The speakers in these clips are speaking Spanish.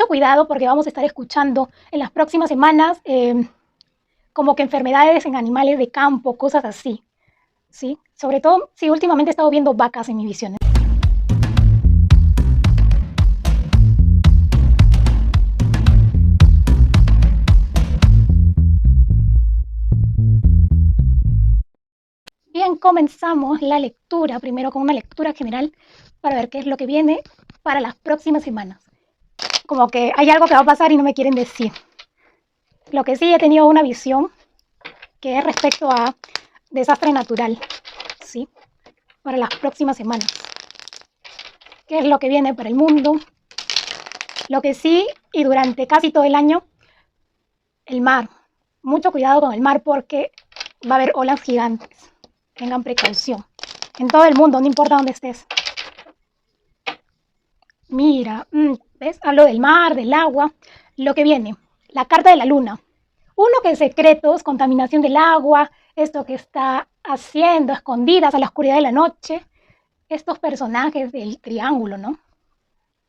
Mucho cuidado porque vamos a estar escuchando en las próximas semanas como que enfermedades en animales de campo, cosas así, ¿sí? Sobre todo, sí, últimamente he estado viendo vacas en mis visiones. Bien, comenzamos la lectura, primero con una lectura general para ver qué es lo que viene para las próximas semanas. Como que hay algo que va a pasar y no me quieren decir. Lo que sí he tenido una visión que es respecto a desastre natural, ¿sí? Para las próximas semanas. ¿Qué es lo que viene para el mundo? Lo que sí, y durante casi todo el año, el mar. Mucho cuidado con el mar porque va a haber olas gigantes. Tengan precaución. En todo el mundo, no importa dónde estés. Mira, ¿ves? Hablo del mar, del agua. Lo que viene, la carta de la luna. Uno que es secretos, contaminación del agua, esto que está haciendo escondidas a la oscuridad de la noche, estos personajes del triángulo, ¿no?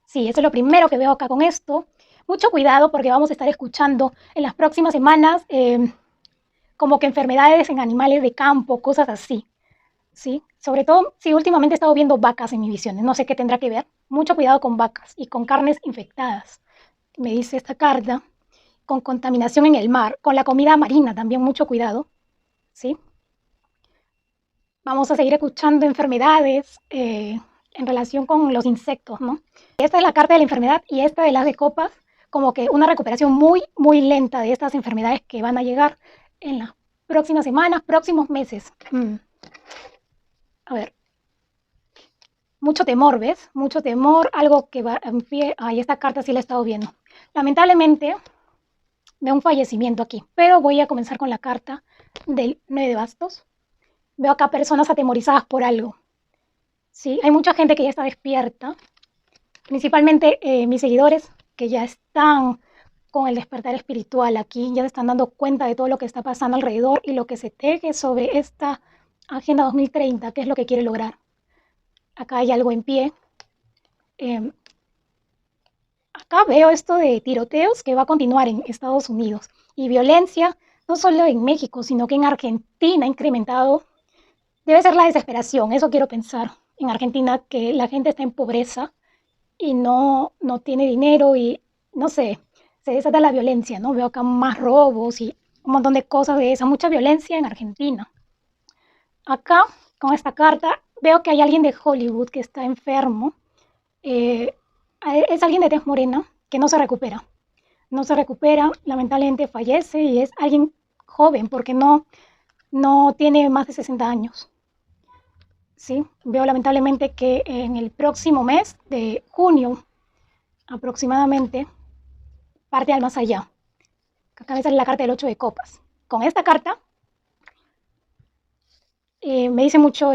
Sí, eso es lo primero que veo acá con esto. Mucho cuidado porque vamos a estar escuchando en las próximas semanas como que enfermedades en animales de campo, cosas así, ¿sí? Sobre todo, sí, últimamente he estado viendo vacas en mis visiones, no sé qué tendrá que ver. Mucho cuidado con vacas y con carnes infectadas, me dice esta carta, con contaminación en el mar, con la comida marina también mucho cuidado, ¿sí? Vamos a seguir escuchando enfermedades en relación con los insectos, ¿no? Esta es la carta de la enfermedad y esta de las de copas, como que una recuperación muy, muy lenta de estas enfermedades que van a llegar en las próximas semanas, próximos meses. A ver, mucho temor, ¿ves? Mucho temor, algo que va en pie. Ay, esta carta sí la he estado viendo. Lamentablemente, veo un fallecimiento aquí, pero voy a comenzar con la carta del 9 de bastos. Veo acá personas atemorizadas por algo. Sí, hay mucha gente que ya está despierta, principalmente mis seguidores que ya están con el despertar espiritual aquí, ya se están dando cuenta de todo lo que está pasando alrededor y lo que se teje sobre esta Agenda 2030, qué es lo que quiere lograr. Acá hay algo en pie. Acá veo esto de tiroteos que va a continuar en Estados Unidos y violencia, no solo en México, sino que en Argentina ha incrementado. Debe ser la desesperación, eso quiero pensar. En Argentina que la gente está en pobreza y no tiene dinero y no sé, se desata la violencia, ¿no? Veo acá más robos y un montón de cosas de esa, mucha violencia en Argentina. Acá, con esta carta, veo que hay alguien de Hollywood que está enfermo. Eh, es alguien de tez morena que no se recupera. No se recupera, lamentablemente fallece y es alguien joven porque no tiene más de 60 años. ¿Sí? Veo lamentablemente que en el próximo mes de junio aproximadamente parte al más allá. Acá me sale la carta del 8 de copas. Con esta carta me dice mucho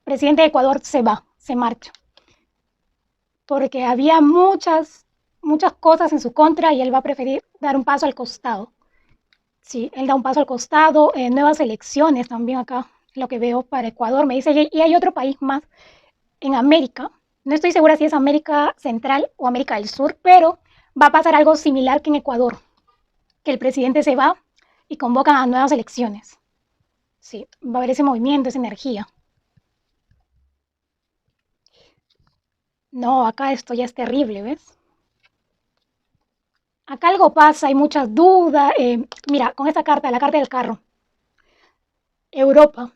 presidente de Ecuador se va, se marcha, porque había muchas cosas en su contra y él va a preferir dar un paso al costado. Sí, él da un paso al costado, nuevas elecciones también acá, lo que veo para Ecuador. Me dice, y hay otro país más en América, no estoy segura si es América Central o América del Sur, pero va a pasar algo similar que en Ecuador, que el presidente se va y convocan a nuevas elecciones. Sí, va a haber ese movimiento, esa energía. No, acá esto ya es terrible, ¿ves? Acá algo pasa, hay muchas dudas. Mira, con esta carta, la carta del carro. Europa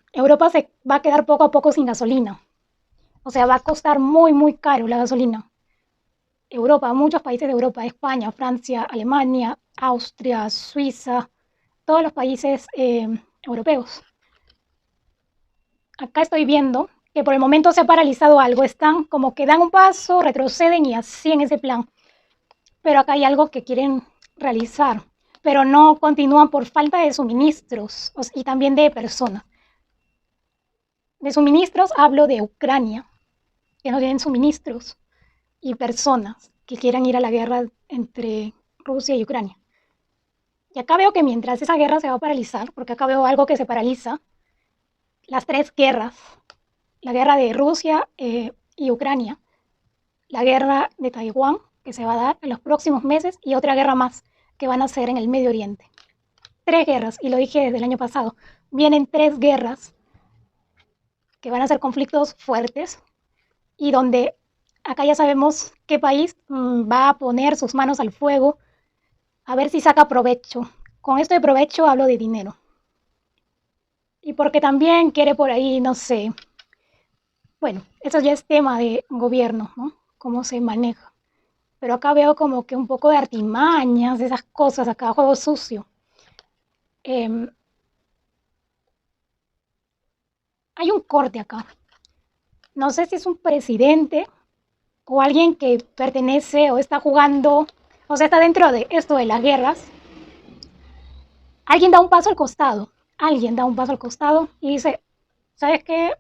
se va a quedar poco a poco sin gasolina. O sea, va a costar muy, muy caro la gasolina. Europa, muchos países de Europa, España, Francia, Alemania, Austria, Suiza, todos los países europeos. Acá estoy viendo que por el momento se ha paralizado algo, están como que dan un paso, retroceden y así en ese plan. Pero acá hay algo que quieren realizar, pero no continúan por falta de suministros y también de personas. De suministros hablo de Ucrania, que no tienen suministros, y personas que quieran ir a la guerra entre Rusia y Ucrania. Y acá veo que mientras esa guerra se va a paralizar, porque acá veo algo que se paraliza, las tres guerras, la guerra de Rusia y Ucrania, la guerra de Taiwán que se va a dar en los próximos meses y otra guerra más que van a ser en el Medio Oriente. 3 guerras, y lo dije desde el año pasado, vienen 3 guerras que van a ser conflictos fuertes y donde acá ya sabemos qué país va a poner sus manos al fuego a ver si saca provecho. Con esto de provecho hablo de dinero. Y porque también quiere por ahí, no sé, bueno, eso ya es tema de gobierno, ¿no? Cómo se maneja. Pero acá veo como que un poco de artimañas, de esas cosas, acá juego sucio. Eh, Hay un corte acá. No sé si es un presidente o alguien que pertenece o está jugando, o sea, está dentro de esto de las guerras. Alguien da un paso al costado, alguien da un paso al costado y dice, ¿sabes qué?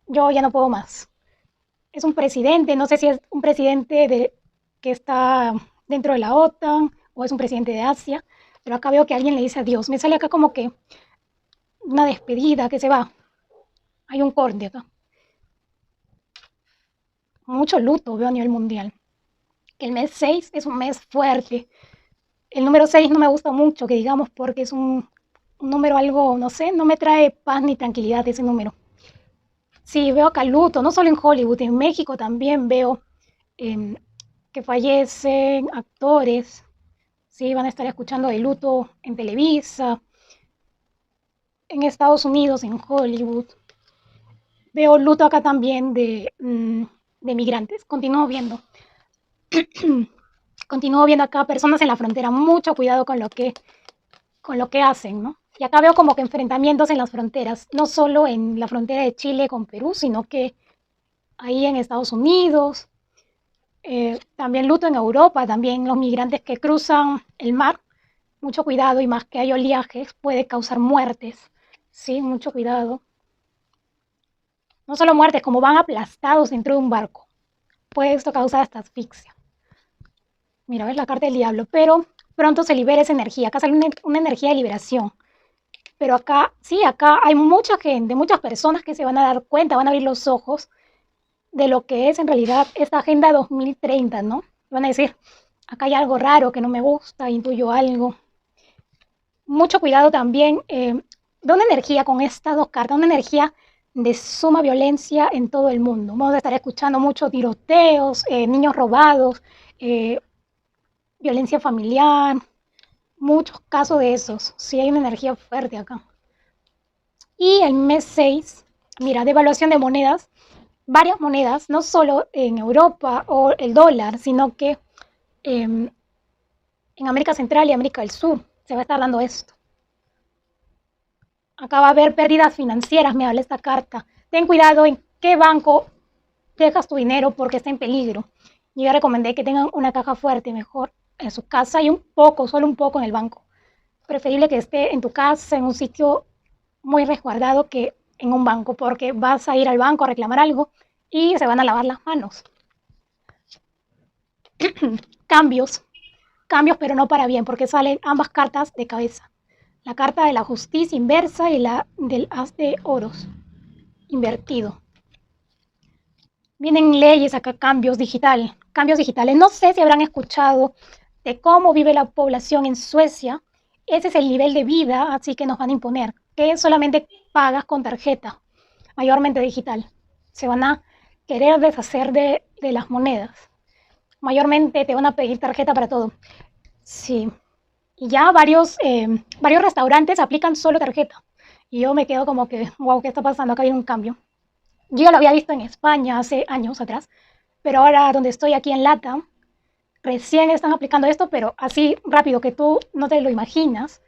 Yo ya no puedo más. Es un presidente, no sé si es un presidente que está dentro de la OTAN o es un presidente de Asia, pero acá veo que alguien le dice adiós. Me sale acá como que una despedida que se va. Hay un corte acá. Mucho luto veo a nivel mundial. El mes 6 es un mes fuerte. El número 6 no me gusta mucho, que digamos, porque es un número algo, no sé, no me trae paz ni tranquilidad ese número. Sí, veo acá luto, no solo en Hollywood, en México también veo eh, que fallecen actores, sí, van a estar escuchando de luto en Televisa, en Estados Unidos, en Hollywood. Veo luto acá también de migrantes. Continúo viendo acá personas en la frontera, mucho cuidado con lo que hacen, ¿no? Y acá veo como que enfrentamientos en las fronteras, no solo en la frontera de Chile con Perú, sino que ahí en Estados Unidos, también luto en Europa, también los migrantes que cruzan el mar, mucho cuidado y más que hay oleajes, puede causar muertes, sí, mucho cuidado. No solo muertes, como van aplastados dentro de un barco, puede esto causar hasta asfixia. Mira, ves la carta del diablo, pero pronto se libera esa energía, acá sale una energía de liberación. Pero acá, sí, acá hay mucha gente, muchas personas que se van a dar cuenta, van a abrir los ojos de lo que es en realidad esta Agenda 2030, ¿no? Van a decir, acá hay algo raro que no me gusta, intuyo algo. Mucho cuidado también de una energía con estas 2 cartas, una energía de suma violencia en todo el mundo. Vamos a estar escuchando muchos tiroteos, niños robados, eh, violencia familiar, muchos casos de esos. Sí hay una energía fuerte acá. Y el mes 6, mira, devaluación de monedas, varias monedas, no solo en Europa o el dólar, sino que en América Central y América del Sur se va a estar dando esto. Acá va a haber pérdidas financieras, me habla esta carta. Ten cuidado en qué banco dejas tu dinero porque está en peligro. Yo ya recomendé que tengan una caja fuerte mejor en su casa y un poco, solo un poco en el banco. Preferible que esté en tu casa, en un sitio muy resguardado que en un banco, porque vas a ir al banco a reclamar algo y se van a lavar las manos. Cambios, cambios, pero no para bien, porque salen ambas cartas de cabeza. La carta de la justicia inversa y la del as de oros invertido. Vienen leyes acá, cambios digitales. No sé si habrán escuchado de cómo vive la población en Suecia. Ese es el nivel de vida, así que nos van a imponer, que solamente pagas con tarjeta, mayormente digital. Se van a querer deshacer de las monedas. Mayormente te van a pedir tarjeta para todo. Sí. Y ya varios restaurantes aplican solo tarjeta. Y yo me quedo como que, wow, ¿qué está pasando? Acá hay un cambio. Yo ya lo había visto en España hace años atrás, pero ahora donde estoy aquí en Lata, recién están aplicando esto, pero así rápido que tú no te lo imaginas.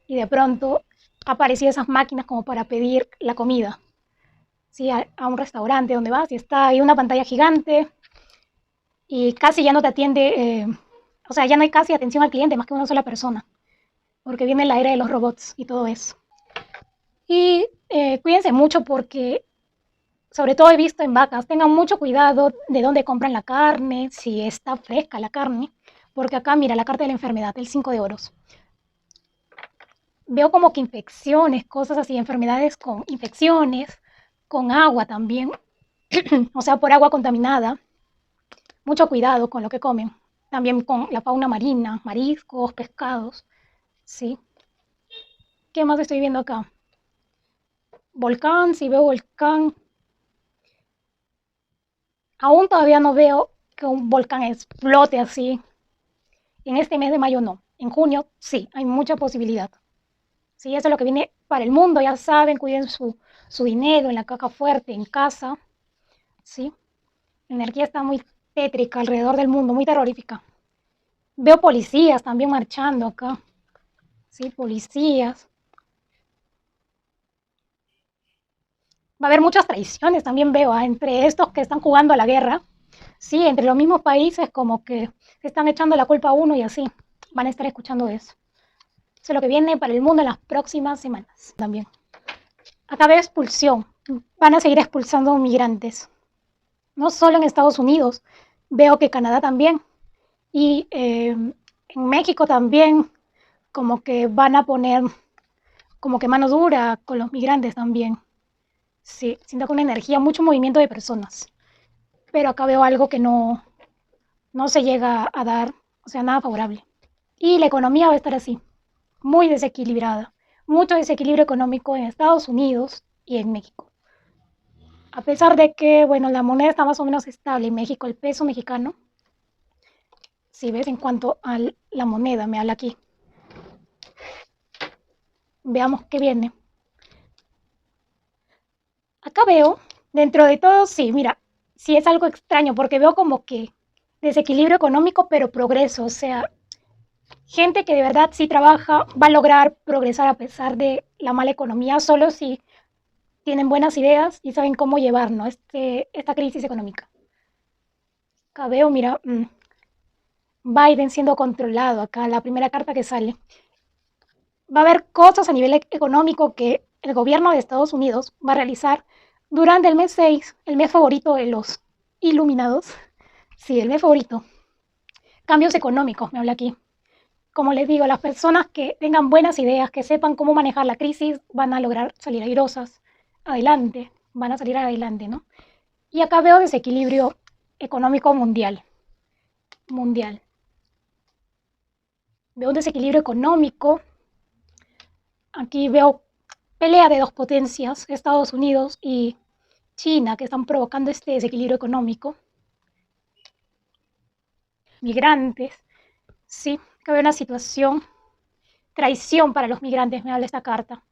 Y de pronto aparecían esas máquinas como para pedir la comida. Sí, a un restaurante donde vas y está ahí una pantalla gigante y casi ya no te atiende, o sea, ya no hay casi atención al cliente más que una sola persona, porque viene la era de los robots y todo eso. Y cuídense mucho porque, sobre todo he visto en vacas, tengan mucho cuidado de dónde compran la carne, si está fresca la carne, porque acá, mira, la carta de la enfermedad, el 5 de oros. Veo como que infecciones, cosas así, enfermedades con infecciones, con agua también, o sea, por agua contaminada, mucho cuidado con lo que comen. También con la fauna marina, mariscos, pescados, ¿sí? ¿Qué más estoy viendo acá? Volcán, si veo volcán. Aún todavía no veo que un volcán explote así. En este mes de mayo no. En junio sí, hay mucha posibilidad. Sí, eso es lo que viene para el mundo, ya saben, cuiden su dinero en la caja fuerte, en casa. Sí, la energía está muy tétrica alrededor del mundo, muy terrorífica. Veo policías también marchando acá. Sí, policías. Va a haber muchas traiciones, también veo, entre estos que están jugando a la guerra. Sí, entre los mismos países como que se están echando la culpa a uno y así. Van a estar escuchando eso. Eso es lo que viene para el mundo en las próximas semanas también. Acá veo expulsión. Van a seguir expulsando migrantes. No solo en Estados Unidos, veo que Canadá también. Y en México también como que van a poner como que mano dura con los migrantes también. Sí, siento que una energía, mucho movimiento de personas. Pero acá veo algo que no se llega a dar, o sea, nada favorable. Y la economía va a estar así, muy desequilibrada. Mucho desequilibrio económico en Estados Unidos y en México. A pesar de que, bueno, la moneda está más o menos estable en México, el peso mexicano, si ves en cuanto a la moneda, me habla aquí. Veamos qué viene. Acá veo, dentro de todo, sí, mira, sí es algo extraño porque veo como que desequilibrio económico, pero progreso, o sea, gente que de verdad sí trabaja va a lograr progresar a pesar de la mala economía, solo si tienen buenas ideas y saben cómo llevar, ¿no? Esta crisis económica. Acá veo, mira, Biden siendo controlado, acá la primera carta que sale. Va a haber cosas a nivel económico que el gobierno de Estados Unidos va a realizar durante el mes 6, el mes favorito de los iluminados. Sí, el mes favorito. Cambios económicos, me habla aquí. Como les digo, las personas que tengan buenas ideas, que sepan cómo manejar la crisis, van a lograr salir airosas, adelante, van a salir adelante, ¿no? Y acá veo desequilibrio económico mundial. Mundial. Veo un desequilibrio económico. Aquí veo pelea de dos potencias, Estados Unidos y China, que están provocando este desequilibrio económico. Migrantes, sí, que veo una situación, traición para los migrantes, me habla esta carta.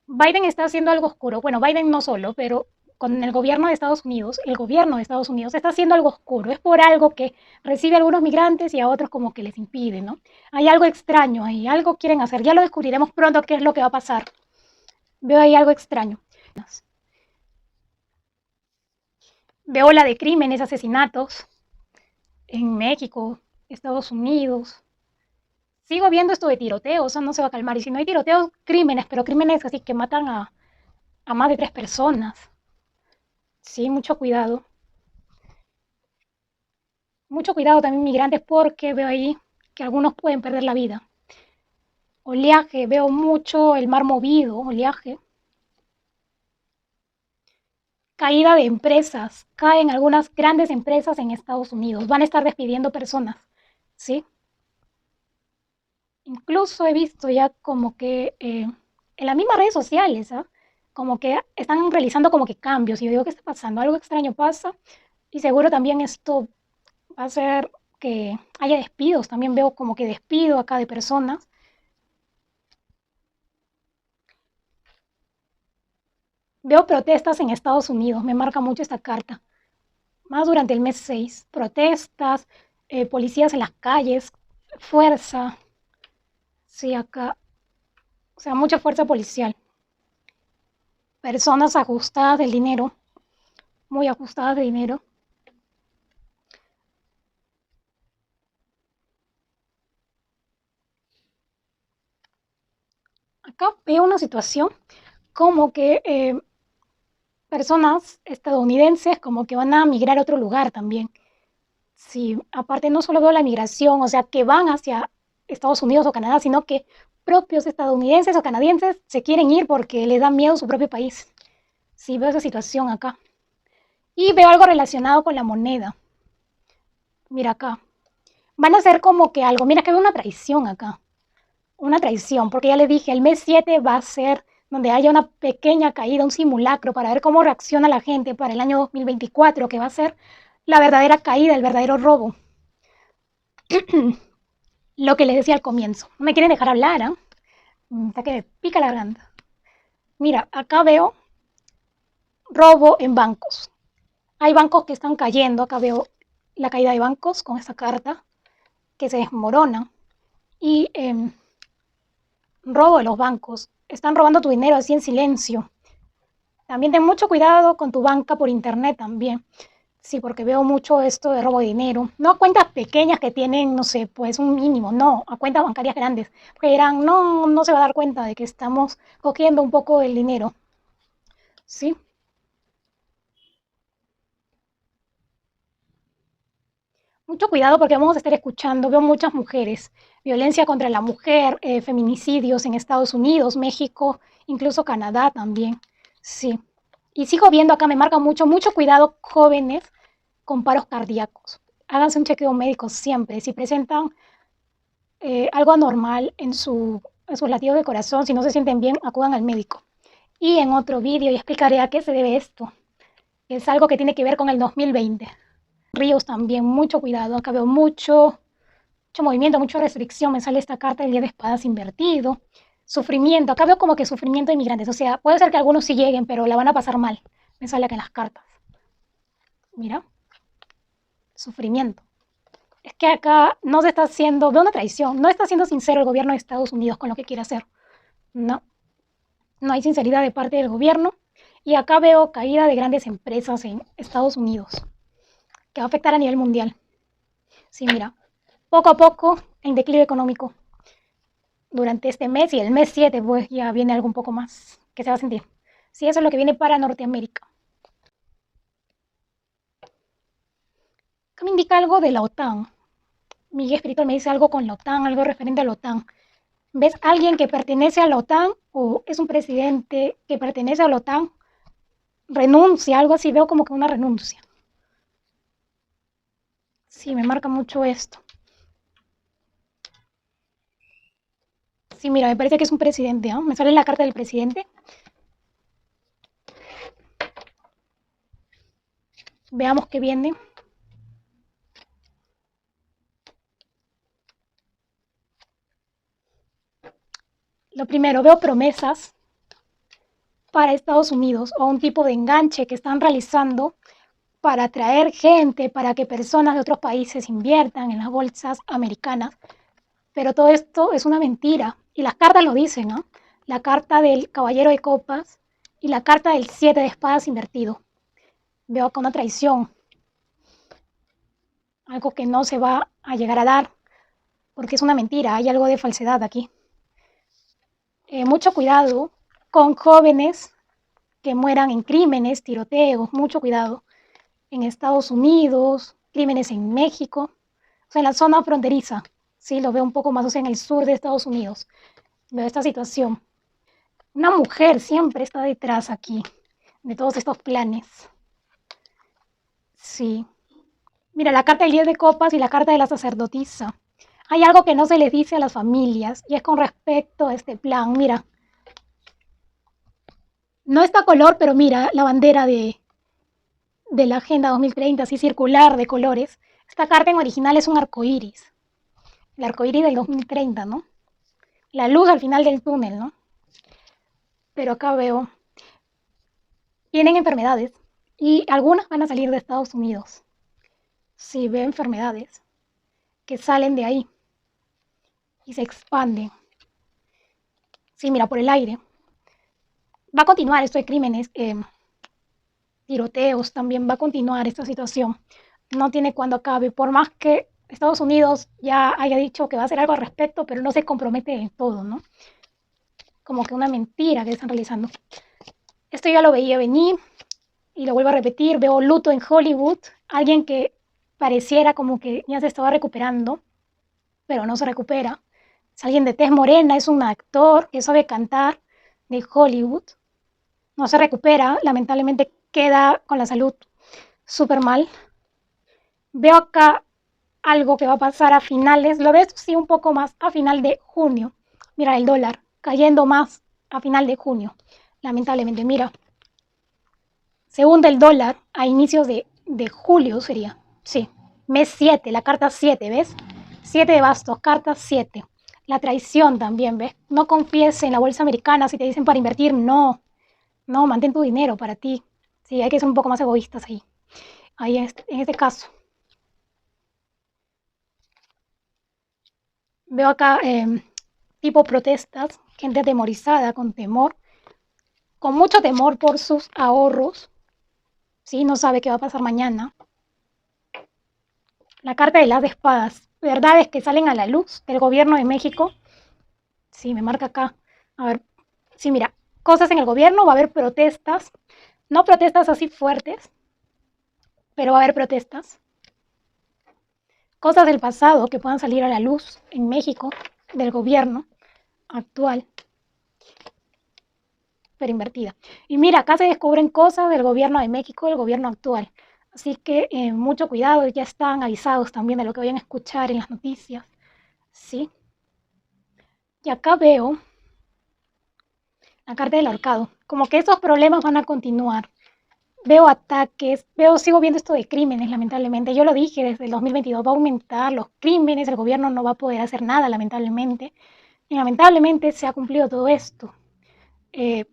Biden está haciendo algo oscuro. Bueno, Biden no solo, pero con el gobierno de Estados Unidos, el gobierno de Estados Unidos está haciendo algo oscuro. Es por algo que recibe a algunos migrantes y a otros como que les impide, ¿no? Hay algo extraño ahí, algo quieren hacer. Ya lo descubriremos pronto qué es lo que va a pasar. Veo ahí algo extraño. Veo la de crímenes, asesinatos en México, Estados Unidos. Sigo viendo esto de tiroteos, o sea, no se va a calmar. Y si no hay tiroteos, crímenes, pero crímenes así que matan a más de 3 personas. Sí, mucho cuidado. Mucho cuidado también migrantes porque veo ahí que algunos pueden perder la vida. Oleaje, veo mucho el mar movido, oleaje. Caída de empresas, caen algunas grandes empresas en Estados Unidos, van a estar despidiendo personas, ¿sí? Incluso he visto ya como que en las mismas redes sociales, ¿ah? Como que están realizando como que cambios y yo digo, ¿qué está pasando? Algo extraño pasa y seguro también esto va a hacer que haya despidos, también veo como que despido acá de personas. Veo protestas en Estados Unidos, me marca mucho esta carta, más durante el mes 6. Protestas, policías en las calles, fuerza, sí, acá, o sea, mucha fuerza policial. Personas ajustadas del dinero, muy ajustadas de dinero. Acá veo una situación como que personas estadounidenses como que van a migrar a otro lugar también. Sí, aparte no solo veo la migración, o sea, que van hacia Estados Unidos o Canadá, sino que propios estadounidenses o canadienses se quieren ir porque les da miedo su propio país. Sí, veo esa situación acá. Y veo algo relacionado con la moneda. Mira acá. Van a hacer como que algo. Mira que hay una traición acá. Una traición, porque ya le dije, el mes 7 va a ser donde haya una pequeña caída, un simulacro, para ver cómo reacciona la gente para el año 2024, que va a ser la verdadera caída, el verdadero robo. Lo que les decía al comienzo. No me quieren dejar hablar, ¿eh? Hasta que me pica la garganta. Mira, acá veo robo en bancos. Hay bancos que están cayendo. Acá veo la caída de bancos con esta carta que se desmorona. Y robo de los bancos. Están robando tu dinero así en silencio. También ten mucho cuidado con tu banca por internet también. Sí, porque veo mucho esto de robo de dinero. No a cuentas pequeñas que tienen, no sé, pues un mínimo, no, a cuentas bancarias grandes. Porque dirán, no, no se va a dar cuenta de que estamos cogiendo un poco del dinero. Sí, mucho cuidado porque vamos a estar escuchando, veo muchas mujeres, violencia contra la mujer, feminicidios en Estados Unidos, México, incluso Canadá también. Sí. Y sigo viendo acá, me marca mucho, mucho cuidado jóvenes con paros cardíacos. Háganse un chequeo médico siempre. Si presentan algo anormal en sus latidos de corazón, si no se sienten bien, acudan al médico. Y en otro vídeo ya explicaré a qué se debe esto. Es algo que tiene que ver con el 2020. Ríos también, mucho cuidado. Acá veo mucho movimiento, mucha restricción. Me sale esta carta del 10 de espadas invertido. Sufrimiento. Acá veo como que sufrimiento de inmigrantes. O sea, puede ser que algunos sí lleguen, pero la van a pasar mal. Me sale acá en las cartas. Mira, sufrimiento. Es que acá no se está haciendo, veo una traición, no está siendo sincero el gobierno de Estados Unidos con lo que quiere hacer. No, no hay sinceridad de parte del gobierno. Y acá veo caída de grandes empresas en Estados Unidos, que va a afectar a nivel mundial. Sí, mira, poco a poco en declive económico durante este mes y el mes 7 pues ya viene algo un poco más que se va a sentir. Sí, eso es lo que viene para Norteamérica. Acá me indica algo de la OTAN. Mi guía espiritual me dice algo con la OTAN, algo referente a la OTAN. ¿Ves alguien que pertenece a la OTAN o es un presidente que pertenece a la OTAN? Renuncia, algo así, veo como que una renuncia. Sí, me marca mucho esto. Sí, mira, me parece que es un presidente, ¿no? Me sale la carta del presidente. Veamos qué viene. Lo primero, veo promesas para Estados Unidos o un tipo de enganche que están realizando para atraer gente, para que personas de otros países inviertan en las bolsas americanas. Pero todo esto es una mentira. Y las cartas lo dicen, ¿no? La carta del caballero de copas y la carta del 7 de espadas invertido. Veo acá una traición, algo que no se va a llegar a dar, porque es una mentira, hay algo de falsedad aquí. Mucho cuidado con jóvenes que mueran en crímenes, tiroteos, mucho cuidado. En Estados Unidos, crímenes en México, o sea, en la zona fronteriza, sí, lo veo un poco más, o sea, en el sur de Estados Unidos, veo esta situación. Una mujer siempre está detrás aquí de todos estos planes. Sí. Mira, la carta del 10 de copas y la carta de la sacerdotisa. Hay algo que no se les dice a las familias y es con respecto a este plan. Mira, no está a color, pero mira, la bandera de la Agenda 2030, así circular de colores. Esta carta en original es un arco iris. El arco iris del 2030, ¿no? La luz al final del túnel, ¿no? Pero acá veo, tienen enfermedades y algunas van a salir de Estados Unidos. Sí, veo enfermedades que salen de ahí y se expanden. Sí, mira, por el aire. Va a continuar esto de crímenes, tiroteos, también va a continuar esta situación. No tiene cuándo acabe, por más que Estados Unidos ya haya dicho que va a hacer algo al respecto, pero no se compromete en todo, ¿no? Como que una mentira que están realizando. Esto ya lo veía venir y lo vuelvo a repetir, veo luto en Hollywood, alguien que pareciera como que ya se estaba recuperando, pero no se recupera. Es alguien de tez morena, es un actor que sabe cantar de Hollywood, no se recupera, lamentablemente queda con la salud súper mal. Veo acá algo que va a pasar a finales, lo ves sí un poco más a final de junio. Mira el dólar cayendo más a final de junio, lamentablemente. Mira, se hunde el dólar a inicios de julio sería, sí, mes 7, la carta 7, ¿ves? 7 de bastos, carta 7. La traición también, ¿ves? No confíes en la bolsa americana si te dicen para invertir, no, no, mantén tu dinero para ti. Sí, hay que ser un poco más egoístas ahí, en este caso. Veo acá tipo protestas, gente atemorizada, con temor, con mucho temor por sus ahorros, ¿sí? No sabe qué va a pasar mañana. La carta de las espadas, verdades que salen a la luz del gobierno de México. Sí, me marca acá. A ver, sí, mira, cosas en el gobierno, va a haber protestas, no protestas así fuertes, pero va a haber protestas. Cosas del pasado que puedan salir a la luz en México del gobierno actual, pero invertida. Y mira, acá se descubren cosas del gobierno de México, del gobierno actual. Así que mucho cuidado, ya están avisados también de lo que vayan a escuchar en las noticias. Sí. Y acá veo la carta del ahorcado. Como que esos problemas van a continuar. Veo ataques, sigo viendo esto de crímenes, lamentablemente. Yo lo dije desde el 2022, va a aumentar los crímenes, el gobierno no va a poder hacer nada, lamentablemente. Y lamentablemente se ha cumplido todo esto. Eh,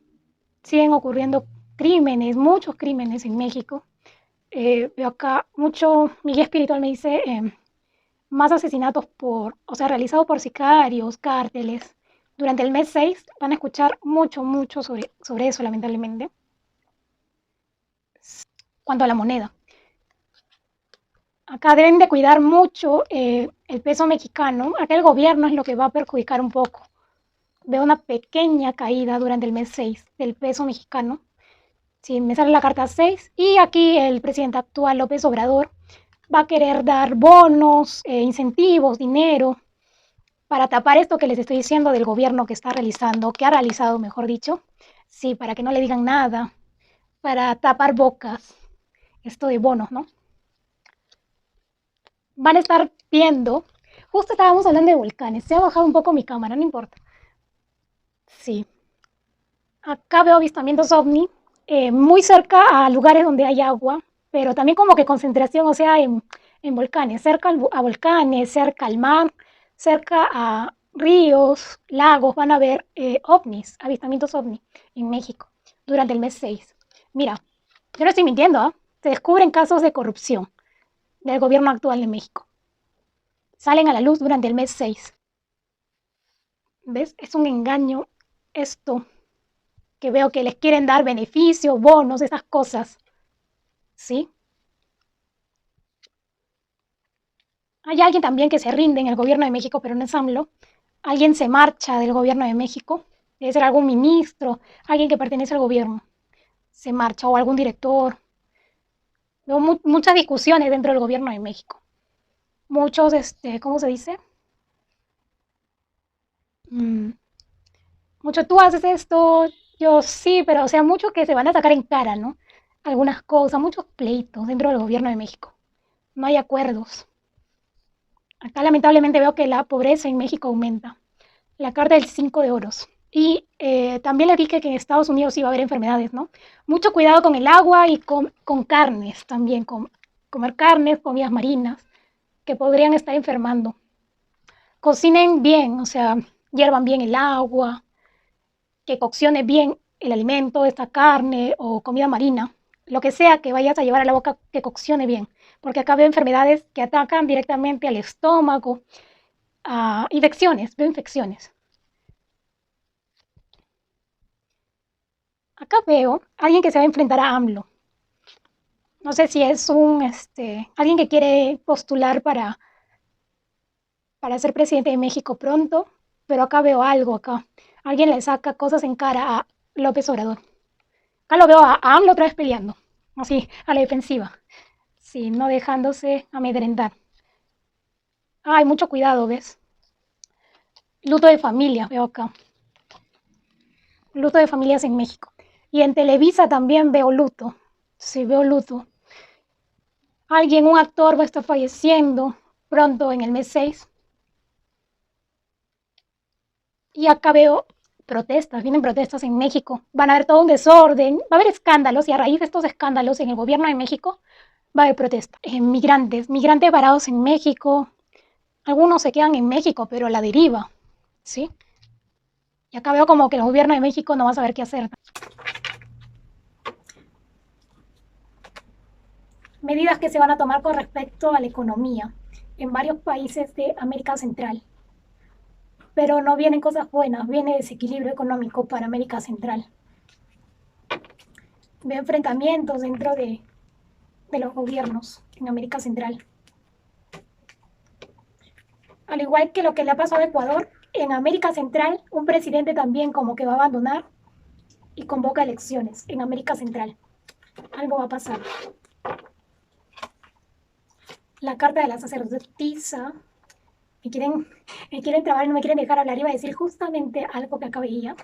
Siguen ocurriendo crímenes, muchos crímenes en México. Veo acá mucho, mi guía espiritual me dice más asesinatos o sea, realizados por sicarios, cárteles. Durante el mes 6 van a escuchar mucho sobre eso, lamentablemente. Cuanto a la moneda, acá deben de cuidar mucho el peso mexicano. Acá el gobierno es lo que va a perjudicar un poco. Veo una pequeña caída durante el mes 6 del peso mexicano. Sí, me sale la carta 6 y aquí el presidente actual, López Obrador, va a querer dar bonos, incentivos, dinero para tapar esto que les estoy diciendo del gobierno que está realizando, que ha realizado, mejor dicho. Sí, para que no le digan nada, para tapar bocas, esto de bonos, ¿no? Van a estar viendo, justo estábamos hablando de volcanes, se ha bajado un poco mi cámara, no importa. Sí, acá veo avistamientos ovni, muy cerca a lugares donde hay agua, pero también como que concentración, o sea, en volcanes, cerca a volcanes, cerca al mar, cerca a ríos, lagos, van a ver ovnis, avistamientos ovni en México durante el mes 6. Mira, yo no estoy mintiendo, ¿eh? Se descubren casos de corrupción del gobierno actual de México. Salen a la luz durante el mes 6. ¿Ves? Es un engaño esto, que veo que les quieren dar beneficios, bonos, esas cosas. ¿Sí? Hay alguien también que se rinde en el gobierno de México, pero no es AMLO. Alguien se marcha del gobierno de México. Debe ser algún ministro, alguien que pertenece al gobierno. Se marcha o algún director. Veo muchas discusiones dentro del gobierno de México. Muchos, ¿cómo se dice? Mm, mucho tú haces esto, yo sí, pero o sea, muchos que se van a sacar en cara, ¿no? Algunas cosas, muchos pleitos dentro del gobierno de México. No hay acuerdos. Acá lamentablemente veo que la pobreza en México aumenta. La carta del 5 de oros. Y también le dije que en Estados Unidos iba a haber enfermedades, ¿no? Mucho cuidado con el agua y con carnes también, comer carnes, comidas marinas, que podrían estar enfermando. Cocinen bien, o sea, hiervan bien el agua, que coccione bien el alimento, esta carne o comida marina, lo que sea que vayas a llevar a la boca, que coccione bien, porque acá veo enfermedades que atacan directamente al estómago, a infecciones, veo infecciones. Acá veo a alguien que se va a enfrentar a AMLO. No sé si es alguien que quiere postular para ser presidente de México pronto, pero acá veo algo acá. Alguien le saca cosas en cara a López Obrador. Acá lo veo a AMLO otra vez peleando, así, a la defensiva. Sí, no dejándose amedrentar. Ay, mucho cuidado, ¿ves? Luto de familia, veo acá. Luto de familias en México. Y en Televisa también veo luto. Sí, veo luto. Alguien, un actor va a estar falleciendo, pronto en el mes 6. Y acá veo protestas, vienen protestas en México. Van a haber todo un desorden, va a haber escándalos y a raíz de estos escándalos en el gobierno de México va a haber protestas. Migrantes varados en México. Algunos se quedan en México, pero a la deriva, ¿sí? Y acá veo como que el gobierno de México no va a saber qué hacer. Medidas que se van a tomar con respecto a la economía en varios países de América Central. Pero no vienen cosas buenas, viene desequilibrio económico para América Central. Veo enfrentamientos dentro de los gobiernos en América Central. Al igual que lo que le ha pasado a Ecuador, en América Central un presidente también como que va a abandonar y convoca elecciones en América Central. Algo va a pasar. La carta de la sacerdotisa, me quieren trabar y no me quieren dejar hablar. Iba a decir justamente algo que acá veía.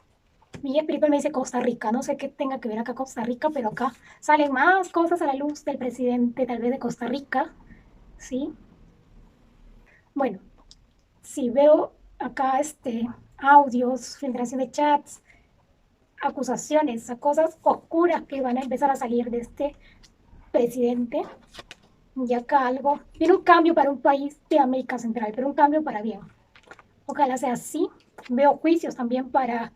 Mi guía espiritual me dice Costa Rica, no sé qué tenga que ver acá Costa Rica, pero acá salen más cosas a la luz del presidente, tal vez de Costa Rica, ¿sí? Bueno, si veo acá audios, filtración de chats, acusaciones, a cosas oscuras que van a empezar a salir de este presidente, y acá algo, viene un cambio para un país de América Central, pero un cambio para bien. Ojalá sea así. Veo juicios también para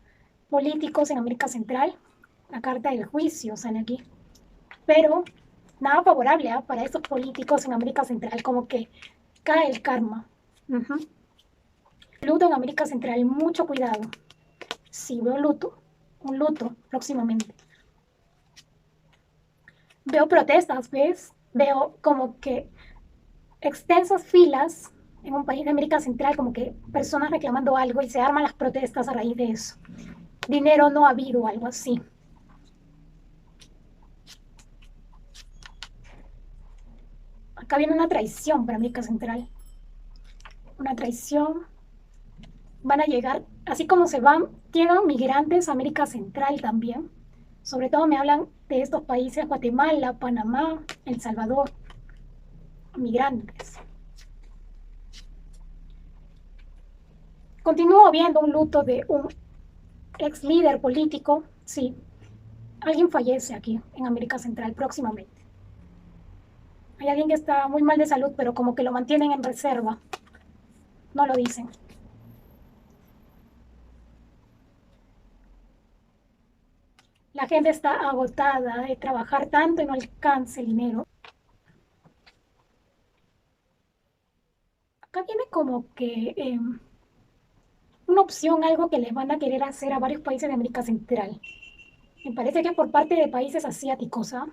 políticos en América Central. La carta del juicio sale aquí. Pero nada favorable para estos políticos en América Central, como que cae el karma. Luto en América Central, mucho cuidado. Sí, veo luto, un luto próximamente. Veo protestas, ¿ves? Veo como que extensas filas en un país de América Central, como que personas reclamando algo y se arman las protestas a raíz de eso. Dinero no ha habido, algo así. Acá viene una traición para América Central. Una traición. Van a llegar, así como se van, llegan migrantes a América Central también. Sobre todo me hablan de estos países, Guatemala, Panamá, El Salvador. Migrantes. Continúo viendo un luto de un ex líder político. Sí, alguien fallece aquí en América Central próximamente. Hay alguien que está muy mal de salud, pero como que lo mantienen en reserva. No lo dicen. La gente está agotada de trabajar tanto y no alcanza el dinero. Acá viene como que una opción, algo que les van a querer hacer a varios países de América Central. Me parece que por parte de países asiáticos, ¿ah?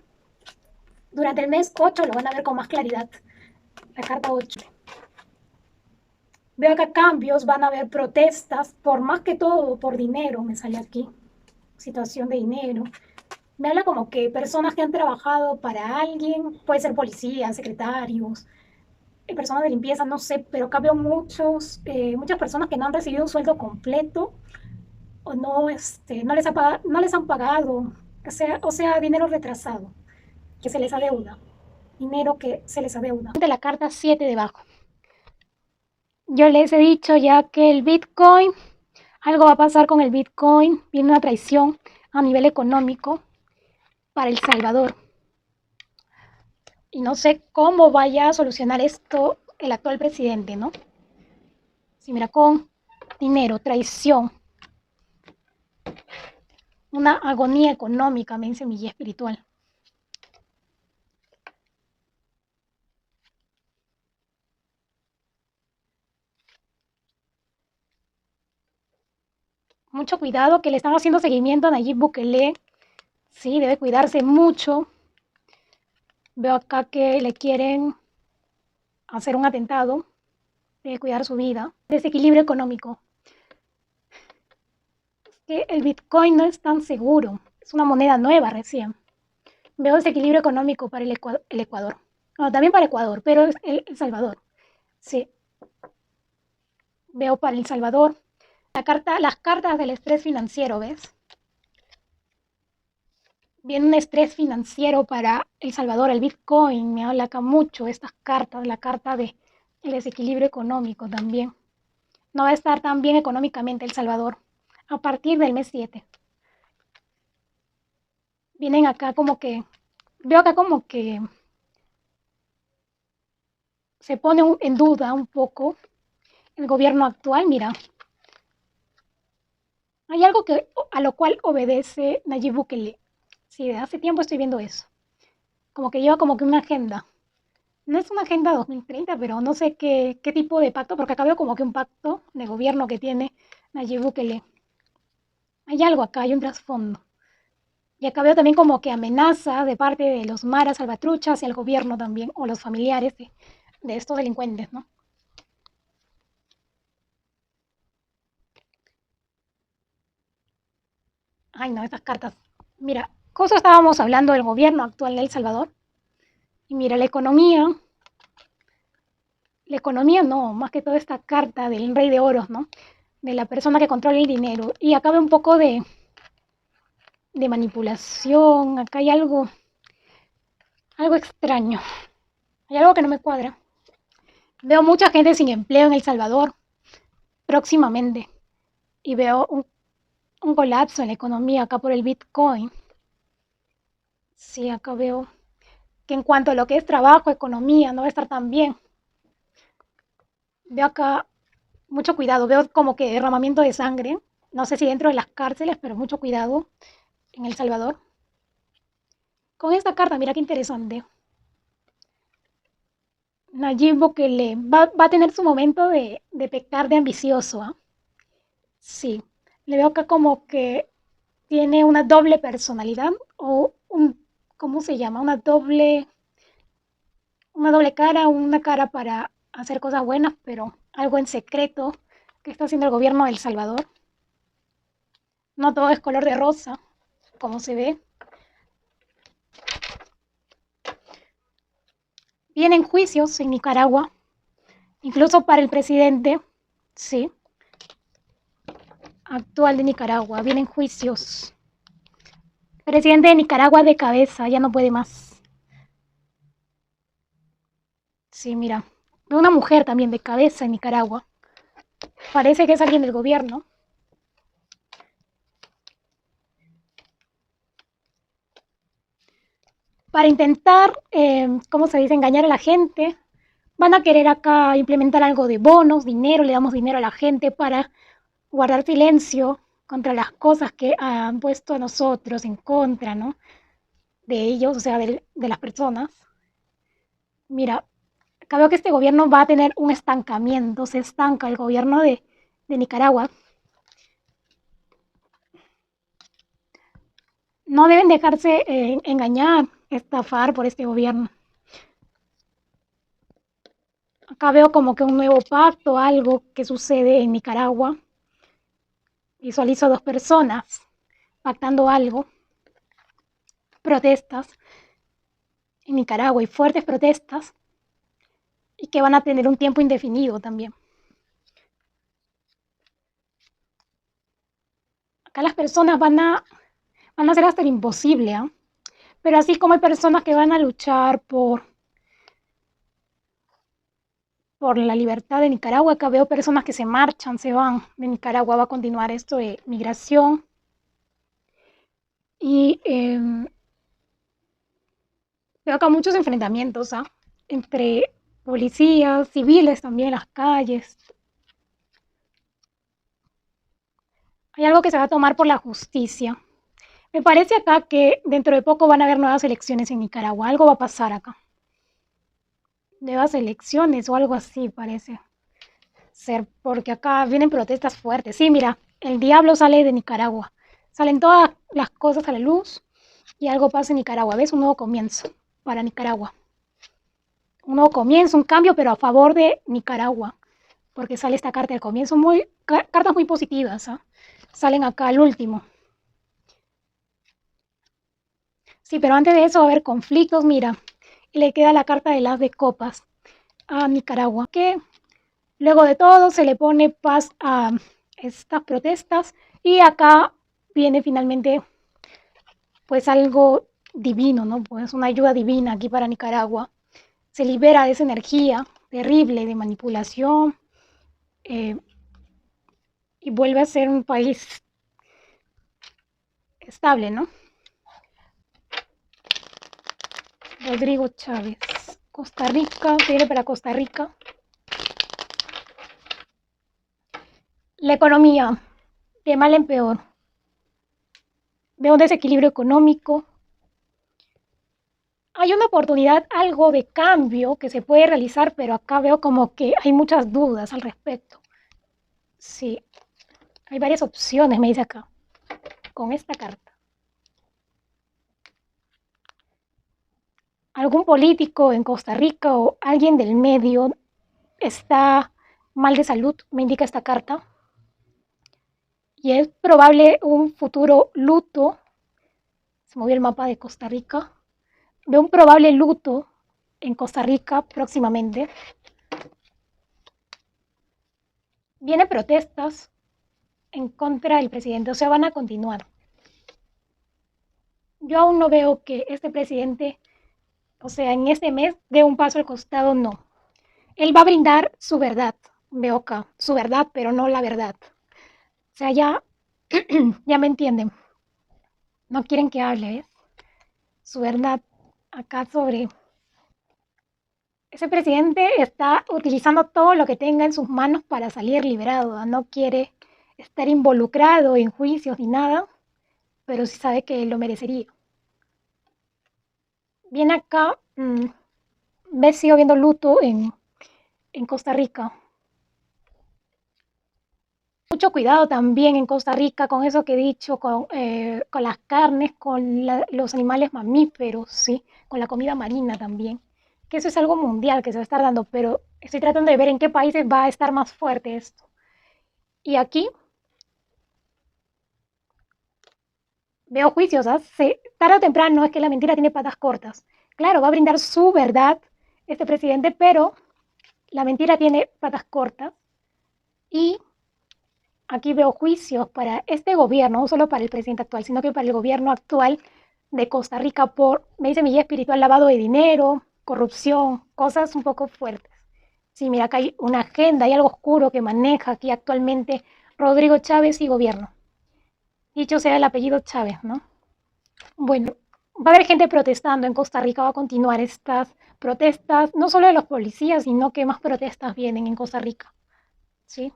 Durante el mes 8 lo van a ver con más claridad. La carta 8. Veo acá cambios, van a haber protestas, por más que todo por dinero, me sale aquí. Situación de dinero. Me habla como que personas que han trabajado para alguien, puede ser policías, secretarios, personas de limpieza, no sé, pero acá veo muchas personas que no han recibido un sueldo completo o no les han pagado, o sea, dinero retrasado, que se les adeuda, dinero que se les adeuda. De la carta 7 debajo. Yo les he dicho ya que el Bitcoin, algo va a pasar con el Bitcoin, viene una traición a nivel económico para El Salvador. Y no sé cómo vaya a solucionar esto el actual presidente, ¿no? Si mira, con dinero, traición, una agonía económica, me dice mi guía espiritual. Mucho cuidado, que le están haciendo seguimiento a Nayib Bukele. Sí, debe cuidarse mucho. Veo acá que le quieren hacer un atentado. Debe cuidar su vida. Desequilibrio económico. Que el Bitcoin no es tan seguro. Es una moneda nueva recién. Veo desequilibrio económico para el Ecuador. Bueno, también para Ecuador, pero es El Salvador. Sí. Veo para El Salvador. Las cartas del estrés financiero, ¿ves? Viene un estrés financiero para El Salvador, el Bitcoin, me habla acá mucho estas cartas, la carta de el desequilibrio económico también. No va a estar tan bien económicamente El Salvador a partir del mes 7. Vienen acá como que, veo acá como que se pone en duda un poco el gobierno actual. Mira, hay algo que, a lo cual obedece Nayib Bukele. Sí, de hace tiempo estoy viendo eso. Como que lleva como que una agenda. No es una agenda 2030, pero no sé qué tipo de pacto, porque acá veo como que un pacto de gobierno que tiene Nayib Bukele. Hay algo acá, hay un trasfondo. Y acá veo también como que amenaza de parte de los maras salvatruchas y el gobierno también, o los familiares de estos delincuentes, ¿no? Ay, no, estas cartas. Mira, justo estábamos hablando del gobierno actual de El Salvador. Y mira, la economía no, más que toda esta carta del rey de oros, ¿no? De la persona que controla el dinero. Y acá veo un poco de manipulación, acá hay algo extraño, hay algo que no me cuadra. Veo mucha gente sin empleo en El Salvador próximamente y veo un colapso en la economía acá por el Bitcoin. Sí, acá veo que en cuanto a lo que es trabajo, economía, no va a estar tan bien. Veo acá mucho cuidado, veo como que derramamiento de sangre, no sé si dentro de las cárceles, pero mucho cuidado en El Salvador. Con esta carta, mira qué interesante. Nayib Bukele va a tener su momento de pecar de ambicioso. ¿Eh? Sí, le veo acá como que tiene una doble personalidad o ¿cómo se llama? Una doble cara, una cara para hacer cosas buenas, pero algo en secreto que está haciendo el gobierno de El Salvador. No todo es color de rosa, como se ve. Vienen juicios en Nicaragua, incluso para el presidente, sí, actual de Nicaragua. Vienen juicios. Presidente de Nicaragua de cabeza, ya no puede más. Sí, mira. Una mujer también de cabeza en Nicaragua. Parece que es alguien del gobierno. Para intentar, ¿cómo se dice?, engañar a la gente. Van a querer acá implementar algo de bonos, dinero, le damos dinero a la gente para guardar silencio contra las cosas que han puesto a nosotros en contra, ¿no? De ellos, o sea, de las personas. Mira, acá veo que este gobierno va a tener un estancamiento, se estanca el gobierno de Nicaragua. No deben dejarse engañar, estafar por este gobierno. Acá veo como que un nuevo pacto, algo que sucede en Nicaragua. Visualizo dos personas pactando algo, protestas en Nicaragua y fuertes protestas y que van a tener un tiempo indefinido también. Acá las personas van a hacer hasta lo imposible, ¿eh? Pero así como hay personas que van a luchar por la libertad de Nicaragua, acá veo personas que se marchan, se van de Nicaragua, va a continuar esto de migración y veo acá muchos enfrentamientos, ¿eh? Entre policías, civiles también en las calles. Hay algo que se va a tomar por la justicia. Me parece acá que dentro de poco van a haber nuevas elecciones en Nicaragua. Algo va a pasar acá. Nuevas elecciones o algo así parece ser, porque acá vienen protestas fuertes. Sí, mira, el diablo sale de Nicaragua. Salen todas las cosas a la luz y algo pasa en Nicaragua. ¿Ves? Un nuevo comienzo para Nicaragua. Un nuevo comienzo, un cambio, pero a favor de Nicaragua. Porque sale esta carta del comienzo, cartas muy positivas. ¿Eh? Salen acá al último. Sí, pero antes de eso va a haber conflictos. Mira, le queda la carta de las de copas a Nicaragua, que luego de todo se le pone paz a estas protestas y acá viene finalmente pues algo divino, ¿no? Pues una ayuda divina aquí para Nicaragua. Se libera de esa energía terrible de manipulación, eh, y vuelve a ser un país estable, ¿no? Rodrigo Chávez. Costa Rica, viene para Costa Rica. La economía, de mal en peor. Veo un desequilibrio económico. Hay una oportunidad, algo de cambio que se puede realizar, pero acá veo como que hay muchas dudas al respecto. Sí, hay varias opciones, me dice acá, con esta carta. Algún político en Costa Rica o alguien del medio está mal de salud, me indica esta carta. Y es probable un futuro luto. Se movió el mapa de Costa Rica. Veo un probable luto en Costa Rica próximamente. Vienen protestas en contra del presidente, o sea, van a continuar. Yo aún no veo que este presidente, o sea, en este mes dé un paso al costado, no. Él va a brindar su verdad, veo acá, su verdad, pero no la verdad. O sea, ya, ya me entienden. No quieren que hable, ¿eh? Su verdad acá sobre... Ese presidente está utilizando todo lo que tenga en sus manos para salir liberado. No quiere estar involucrado en juicios ni nada, pero sí sabe que lo merecería. Viene acá, sigo viendo luto en Costa Rica. Mucho cuidado también en Costa Rica con eso que he dicho, con las carnes, con los animales mamíferos, ¿sí? Con la comida marina también. Que eso es algo mundial que se va a estar dando, pero estoy tratando de ver en qué países va a estar más fuerte esto. Y aquí veo juicios, ¿ah? Tarde o temprano es que la mentira tiene patas cortas. Claro, va a brindar su verdad este presidente, pero la mentira tiene patas cortas y aquí veo juicios para este gobierno, no solo para el presidente actual, sino que para el gobierno actual de Costa Rica por, me dice mi guía espiritual, lavado de dinero, corrupción, cosas un poco fuertes. Sí, mira, acá hay una agenda, hay algo oscuro que maneja aquí actualmente Rodrigo Chávez y gobierno. Dicho sea el apellido Chávez, ¿no? Bueno, va a haber gente protestando en Costa Rica, va a continuar estas protestas, no solo de los policías, sino que más protestas vienen en Costa Rica, ¿sí?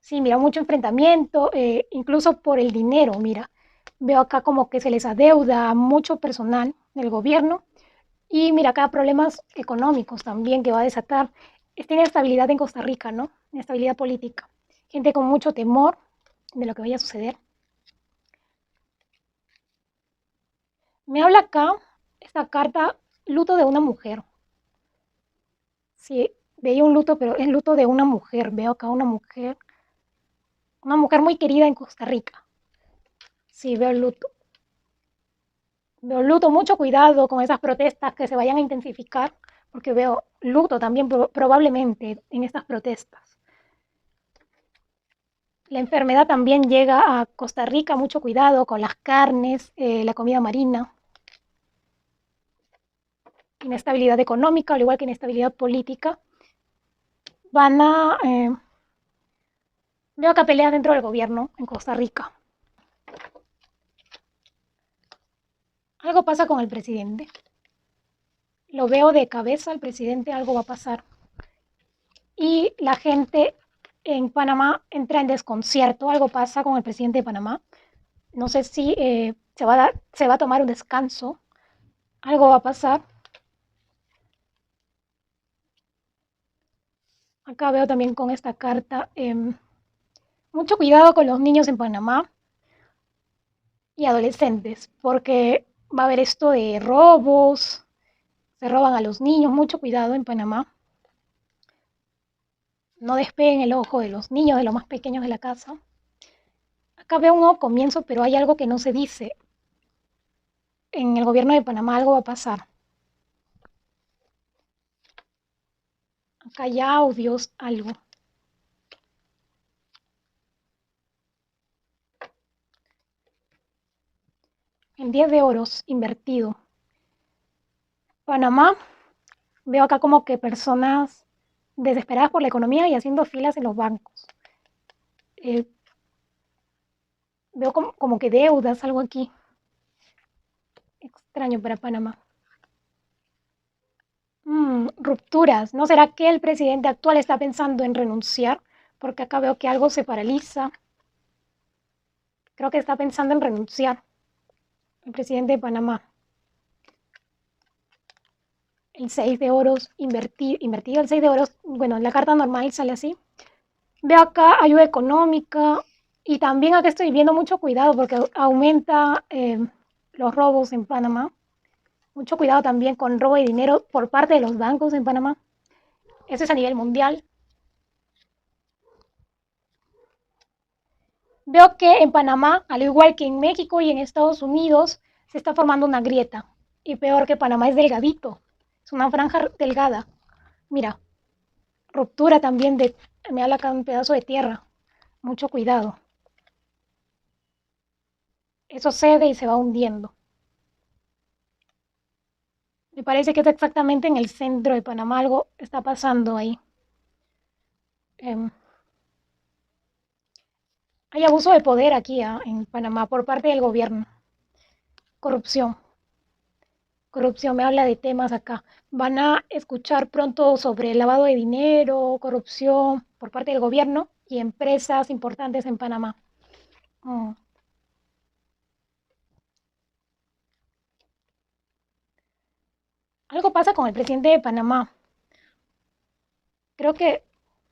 Sí, mira, mucho enfrentamiento, incluso por el dinero, mira. Veo acá como que se les adeuda mucho personal del gobierno y mira acá problemas económicos también que va a desatar esta inestabilidad en Costa Rica, ¿no? Inestabilidad política. Gente con mucho temor de lo que vaya a suceder. Me habla acá esta carta, luto de una mujer. Sí, veía un luto, pero es luto de una mujer. Veo acá una mujer muy querida en Costa Rica. Sí, veo el luto. Veo luto, mucho cuidado con esas protestas que se vayan a intensificar, porque veo luto también probablemente en estas protestas. La enfermedad también llega a Costa Rica, mucho cuidado con las carnes, la comida marina. Inestabilidad económica, al igual que inestabilidad política. Van a... veo acá peleas dentro del gobierno en Costa Rica. Algo pasa con el presidente. Lo veo de cabeza, el presidente, algo va a pasar. Y la gente en Panamá entra en desconcierto, algo pasa con el presidente de Panamá. No sé si se va a tomar un descanso, algo va a pasar. Acá veo también con esta carta, mucho cuidado con los niños en Panamá y adolescentes, porque va a haber esto de robos, se roban a los niños, mucho cuidado en Panamá. No despeguen el ojo de los niños, de los más pequeños de la casa. Acá veo un nuevo comienzo, pero hay algo que no se dice. En el gobierno de Panamá algo va a pasar. Acá hay audios, algo. El 10 de oros invertido. Panamá, Veo acá como que personas desesperadas por la economía y haciendo filas en los bancos. Eh, Veo como que deudas, algo aquí extraño para Panamá. Rupturas. ¿No será que el presidente actual está pensando en renunciar? Porque acá veo que algo se paraliza. Creo que está pensando en renunciar el presidente de Panamá. El 6 de oros invertido, el 6 de oros, bueno, en la carta normal sale así. Veo acá ayuda económica y también acá estoy viendo mucho cuidado porque aumenta los robos en Panamá. Mucho cuidado también con robo de dinero por parte de los bancos en Panamá. Eso es a nivel mundial. Veo que en Panamá, al igual que en México y en Estados Unidos, se está formando una grieta. Y peor que Panamá es delgadito. Es una franja delgada. Mira, ruptura también de... Me habla acá un pedazo de tierra. Mucho cuidado. Eso cede y se va hundiendo. Me parece que es exactamente en el centro de Panamá. Algo está pasando ahí. Eh, Hay abuso de poder aquí en Panamá por parte del gobierno. Corrupción. Corrupción me habla de temas acá. Van a escuchar pronto sobre lavado de dinero, corrupción por parte del gobierno y empresas importantes en Panamá. Mm. Algo pasa con el presidente de Panamá. Creo que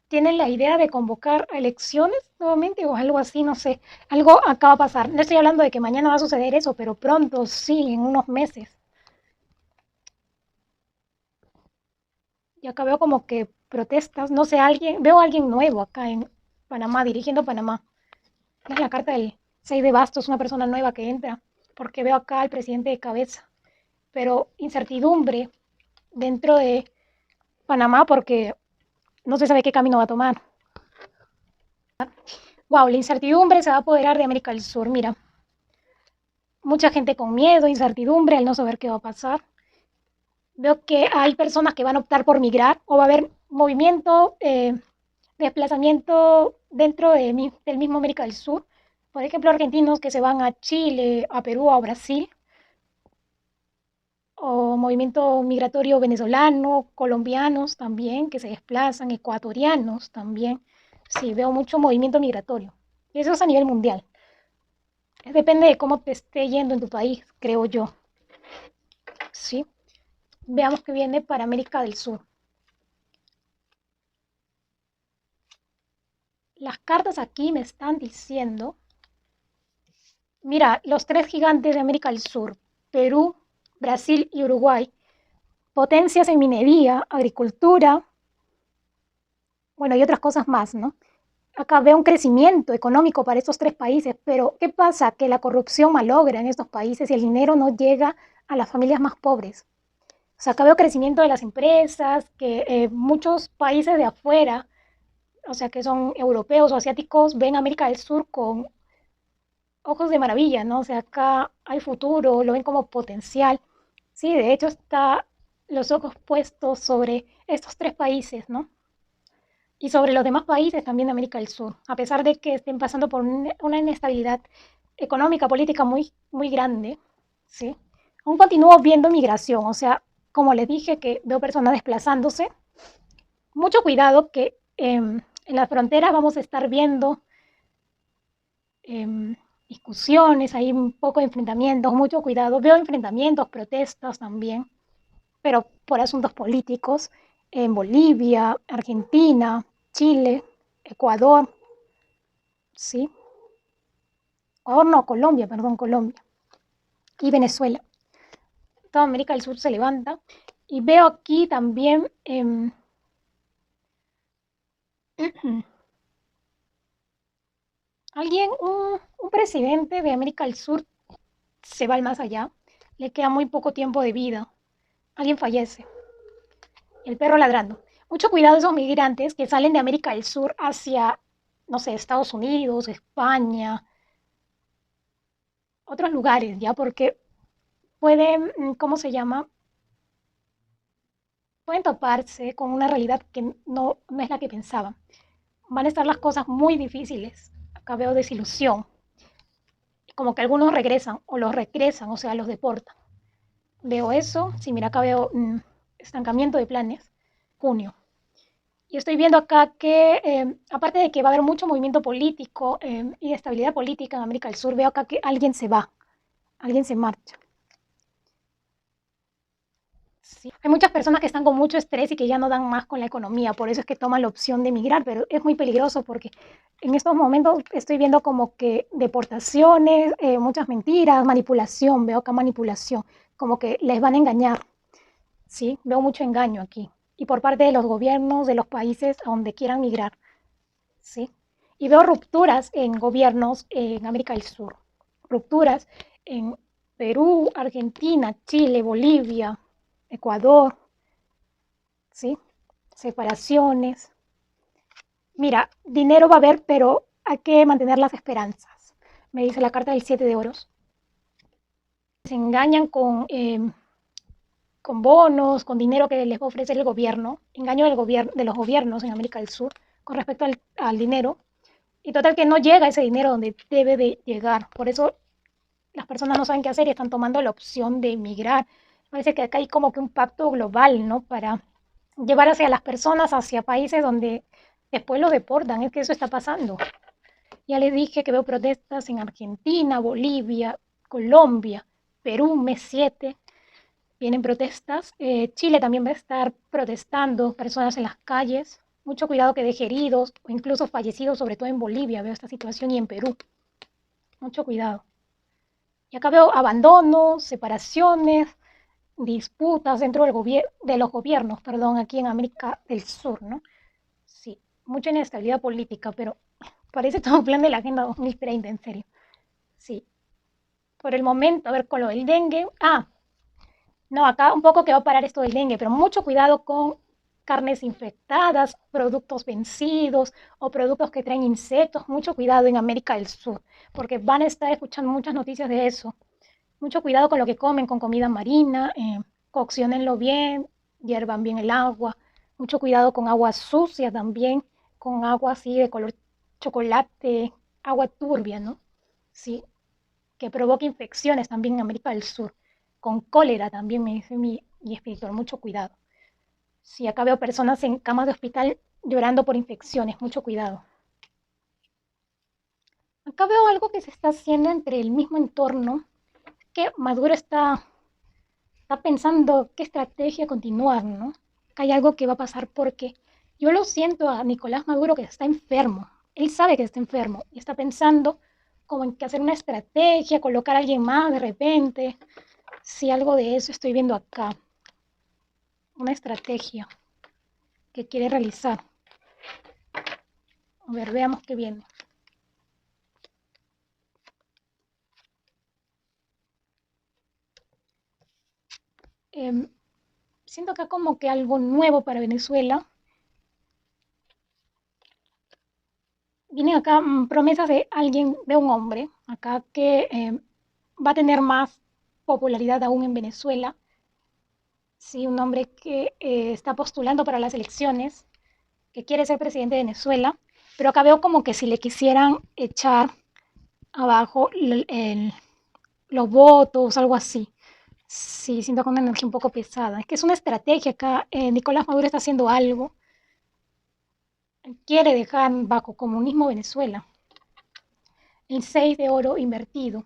tienen la idea de convocar a elecciones nuevamente o algo así, no sé. Algo acaba de pasar. No estoy hablando de que mañana va a suceder eso, pero pronto sí, en unos meses. Y acá veo como que protestas, no sé, veo a alguien nuevo acá en Panamá, dirigiendo Panamá. Es la carta del 6 de bastos, una persona nueva que entra, porque veo acá al presidente de cabeza. Pero incertidumbre dentro de Panamá porque no se sabe qué camino va a tomar. Wow, la incertidumbre se va a apoderar de América del Sur. Mira, mucha gente con miedo, incertidumbre al no saber qué va a pasar. Veo que hay personas que van a optar por migrar o va a haber movimiento, desplazamiento dentro del mismo América del Sur. Por ejemplo, argentinos que se van a Chile, a Perú, a Brasil, o movimiento migratorio venezolano, colombianos también que se desplazan, ecuatorianos también. Sí, veo mucho movimiento migratorio. Y eso es a nivel mundial. Depende de cómo te esté yendo en tu país, creo yo. Sí. Veamos qué viene para América del Sur. Las cartas aquí me están diciendo, mira, los tres gigantes de América del Sur, Perú, Brasil y Uruguay, potencias en minería, agricultura, bueno, y otras cosas más, ¿no? Acá veo un crecimiento económico para estos tres países, pero ¿qué pasa? Que la corrupción malogra en estos países y el dinero no llega a las familias más pobres. O sea, acá veo crecimiento de las empresas, que muchos países de afuera, o sea, que son europeos o asiáticos, ven a América del Sur con ojos de maravilla, ¿no? O sea, acá hay futuro, lo ven como potencial. Sí, de hecho está los ojos puestos sobre estos tres países, ¿no? Y sobre los demás países también de América del Sur, a pesar de que estén pasando por una inestabilidad económica, política muy, muy grande, ¿sí? Aún continúo viendo migración, o sea, como les dije, que veo personas desplazándose. Mucho cuidado que en las fronteras vamos a estar viendo discusiones, hay un poco de enfrentamientos, mucho cuidado. Veo enfrentamientos, protestas también, pero por asuntos políticos en Bolivia, Argentina, Chile, Ecuador, ¿sí? Ecuador no, Colombia, perdón, Colombia y Venezuela. Toda América del Sur se levanta y veo aquí también un presidente de América del Sur se va al más allá, le queda muy poco tiempo de vida, alguien fallece, el perro ladrando. Mucho cuidado esos migrantes que salen de América del Sur hacia, no sé, Estados Unidos, España, otros lugares, ¿ya? Porque pueden, ¿cómo se llama? pueden toparse con una realidad que no es la que pensaban. Van a estar las cosas muy difíciles. Acá veo desilusión, como que algunos regresan o los regresan, o sea, los deportan. Veo eso, sí, mira, acá veo estancamiento de planes, junio. Y estoy viendo acá que, aparte de que va a haber mucho movimiento político y estabilidad política en América del Sur, veo acá que alguien se va, alguien se marcha. Sí. Hay muchas personas que están con mucho estrés y que ya no dan más con la economía, por eso es que toman la opción de emigrar, pero es muy peligroso porque en estos momentos estoy viendo como que deportaciones, muchas mentiras, manipulación, veo acá manipulación, como que les van a engañar, ¿sí? Veo mucho engaño aquí. Y por parte de los gobiernos de los países a donde quieran migrar, ¿sí? Y veo rupturas en gobiernos en América del Sur, rupturas en Perú, Argentina, Chile, Bolivia, Ecuador, ¿sí? Separaciones. Mira, dinero va a haber, pero hay que mantener las esperanzas. Me dice la carta del 7 de oros. Se engañan con bonos, con dinero que les va a ofrecer el gobierno, engaño de los gobiernos en América del Sur con respecto al dinero. Y total que no llega ese dinero donde debe de llegar. Por eso las personas no saben qué hacer y están tomando la opción de emigrar. Parece que acá hay como que un pacto global, ¿no? Para llevar hacia las personas, hacia países donde después lo deportan. Es que eso está pasando. Ya les dije que veo protestas en Argentina, Bolivia, Colombia, Perú, mes 7. Vienen protestas. Chile también va a estar protestando, personas en las calles. Mucho cuidado que deje heridos o incluso fallecidos, sobre todo en Bolivia. Veo esta situación y en Perú. Mucho cuidado. Y acá veo abandonos, separaciones, disputas dentro de los gobiernos, perdón, aquí en América del Sur, ¿no? Sí, mucha inestabilidad política, pero parece todo un plan de la Agenda 2030, en serio. Sí, por el momento, a ver, con lo del dengue. No, acá un poco que va a parar esto del dengue, pero mucho cuidado con carnes infectadas, productos vencidos o productos que traen insectos. Mucho cuidado en América del Sur, porque van a estar escuchando muchas noticias de eso. Mucho cuidado con lo que comen, con comida marina, coccionenlo bien, hiervan bien el agua. Mucho cuidado con agua sucia también, con agua así de color chocolate, agua turbia, ¿no? Sí, que provoca infecciones también en América del Sur. Con cólera también, me dice mi espiritual, mucho cuidado. Sí, acá veo personas en camas de hospital llorando por infecciones, mucho cuidado. Acá veo algo que se está haciendo entre el mismo entorno, que Maduro está pensando qué estrategia continuar, ¿no? Que hay algo que va a pasar porque yo lo siento a Nicolás Maduro que está enfermo. Él sabe que está enfermo y está pensando como en que hacer una estrategia, colocar a alguien más de repente. Si algo de eso estoy viendo acá, una estrategia que quiere realizar. A ver, veamos qué viene. Eh, Siento acá como que algo nuevo para Venezuela. Vienen acá promesas de alguien, de un hombre, acá que va a tener más popularidad aún en Venezuela. Sí, un hombre que está postulando para las elecciones, que quiere ser presidente de Venezuela, pero acá veo como que si le quisieran echar abajo los votos, algo así. Sí, siento con una energía un poco pesada. Es que es una estrategia acá. Nicolás Maduro está haciendo algo. Quiere dejar bajo comunismo Venezuela. El 6 de oro invertido.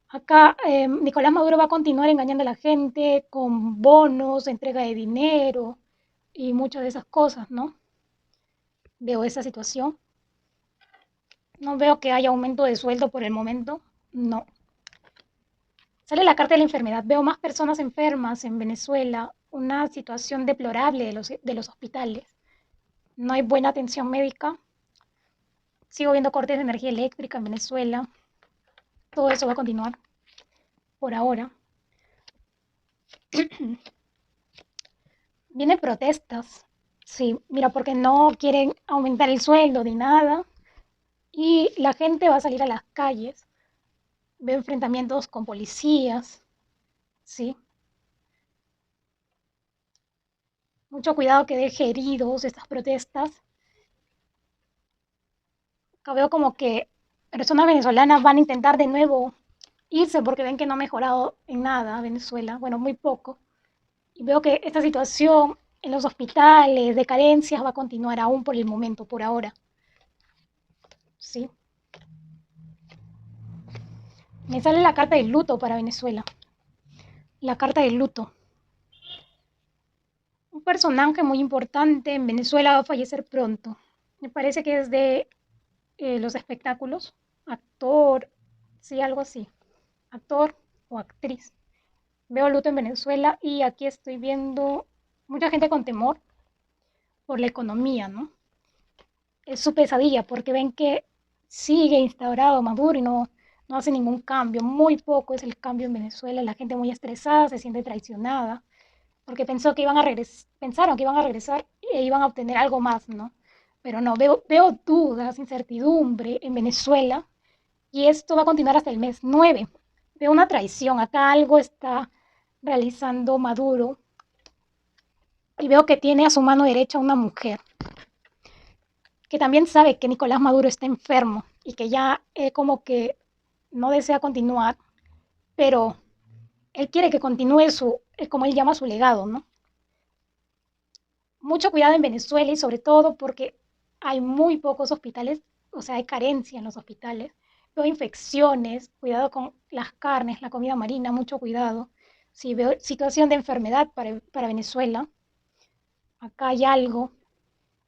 Acá Nicolás Maduro va a continuar engañando a la gente con bonos, entrega de dinero y muchas de esas cosas, ¿no? Veo esa situación. No veo que haya aumento de sueldo por el momento. No. Sale la carta de la enfermedad. Veo más personas enfermas en Venezuela. Una situación deplorable de los hospitales. No hay buena atención médica. Sigo viendo cortes de energía eléctrica en Venezuela. Todo eso va a continuar por ahora. Vienen protestas. Sí, mira, porque no quieren aumentar el sueldo ni nada. Y la gente va a salir a las calles. Veo enfrentamientos con policías. Sí, Mucho cuidado que deje heridos estas protestas. Acá veo como que personas venezolanas van a intentar de nuevo irse porque ven que no ha mejorado en nada Venezuela, bueno, muy poco. Y veo que esta situación en los hospitales, de carencias, va a continuar aún por el momento, por ahora. Sí. Me sale la carta del luto para Venezuela. La carta del luto. Un personaje muy importante en Venezuela va a fallecer pronto. Me parece que es de los espectáculos. Actor, sí, algo así. Actor o actriz. Veo luto en Venezuela y aquí estoy viendo mucha gente con temor por la economía, ¿no? Es su pesadilla porque ven que sigue instaurado Maduro y no hace ningún cambio. Muy poco es el cambio en Venezuela. La gente muy estresada, se siente traicionada porque pensaron que iban a regresar e iban a obtener algo más, ¿no? Pero no, veo dudas, incertidumbre en Venezuela y esto va a continuar hasta el mes 9. Veo una traición, acá algo está realizando Maduro y veo que tiene a su mano derecha una mujer que también sabe que Nicolás Maduro está enfermo y que ya como que no desea continuar, pero él quiere que continúe como él llama, su legado, ¿no? Mucho cuidado en Venezuela y sobre todo porque hay muy pocos hospitales, o sea, hay carencia en los hospitales. Veo infecciones, cuidado con las carnes, la comida marina, mucho cuidado. Si veo situación de enfermedad para Venezuela, acá hay algo.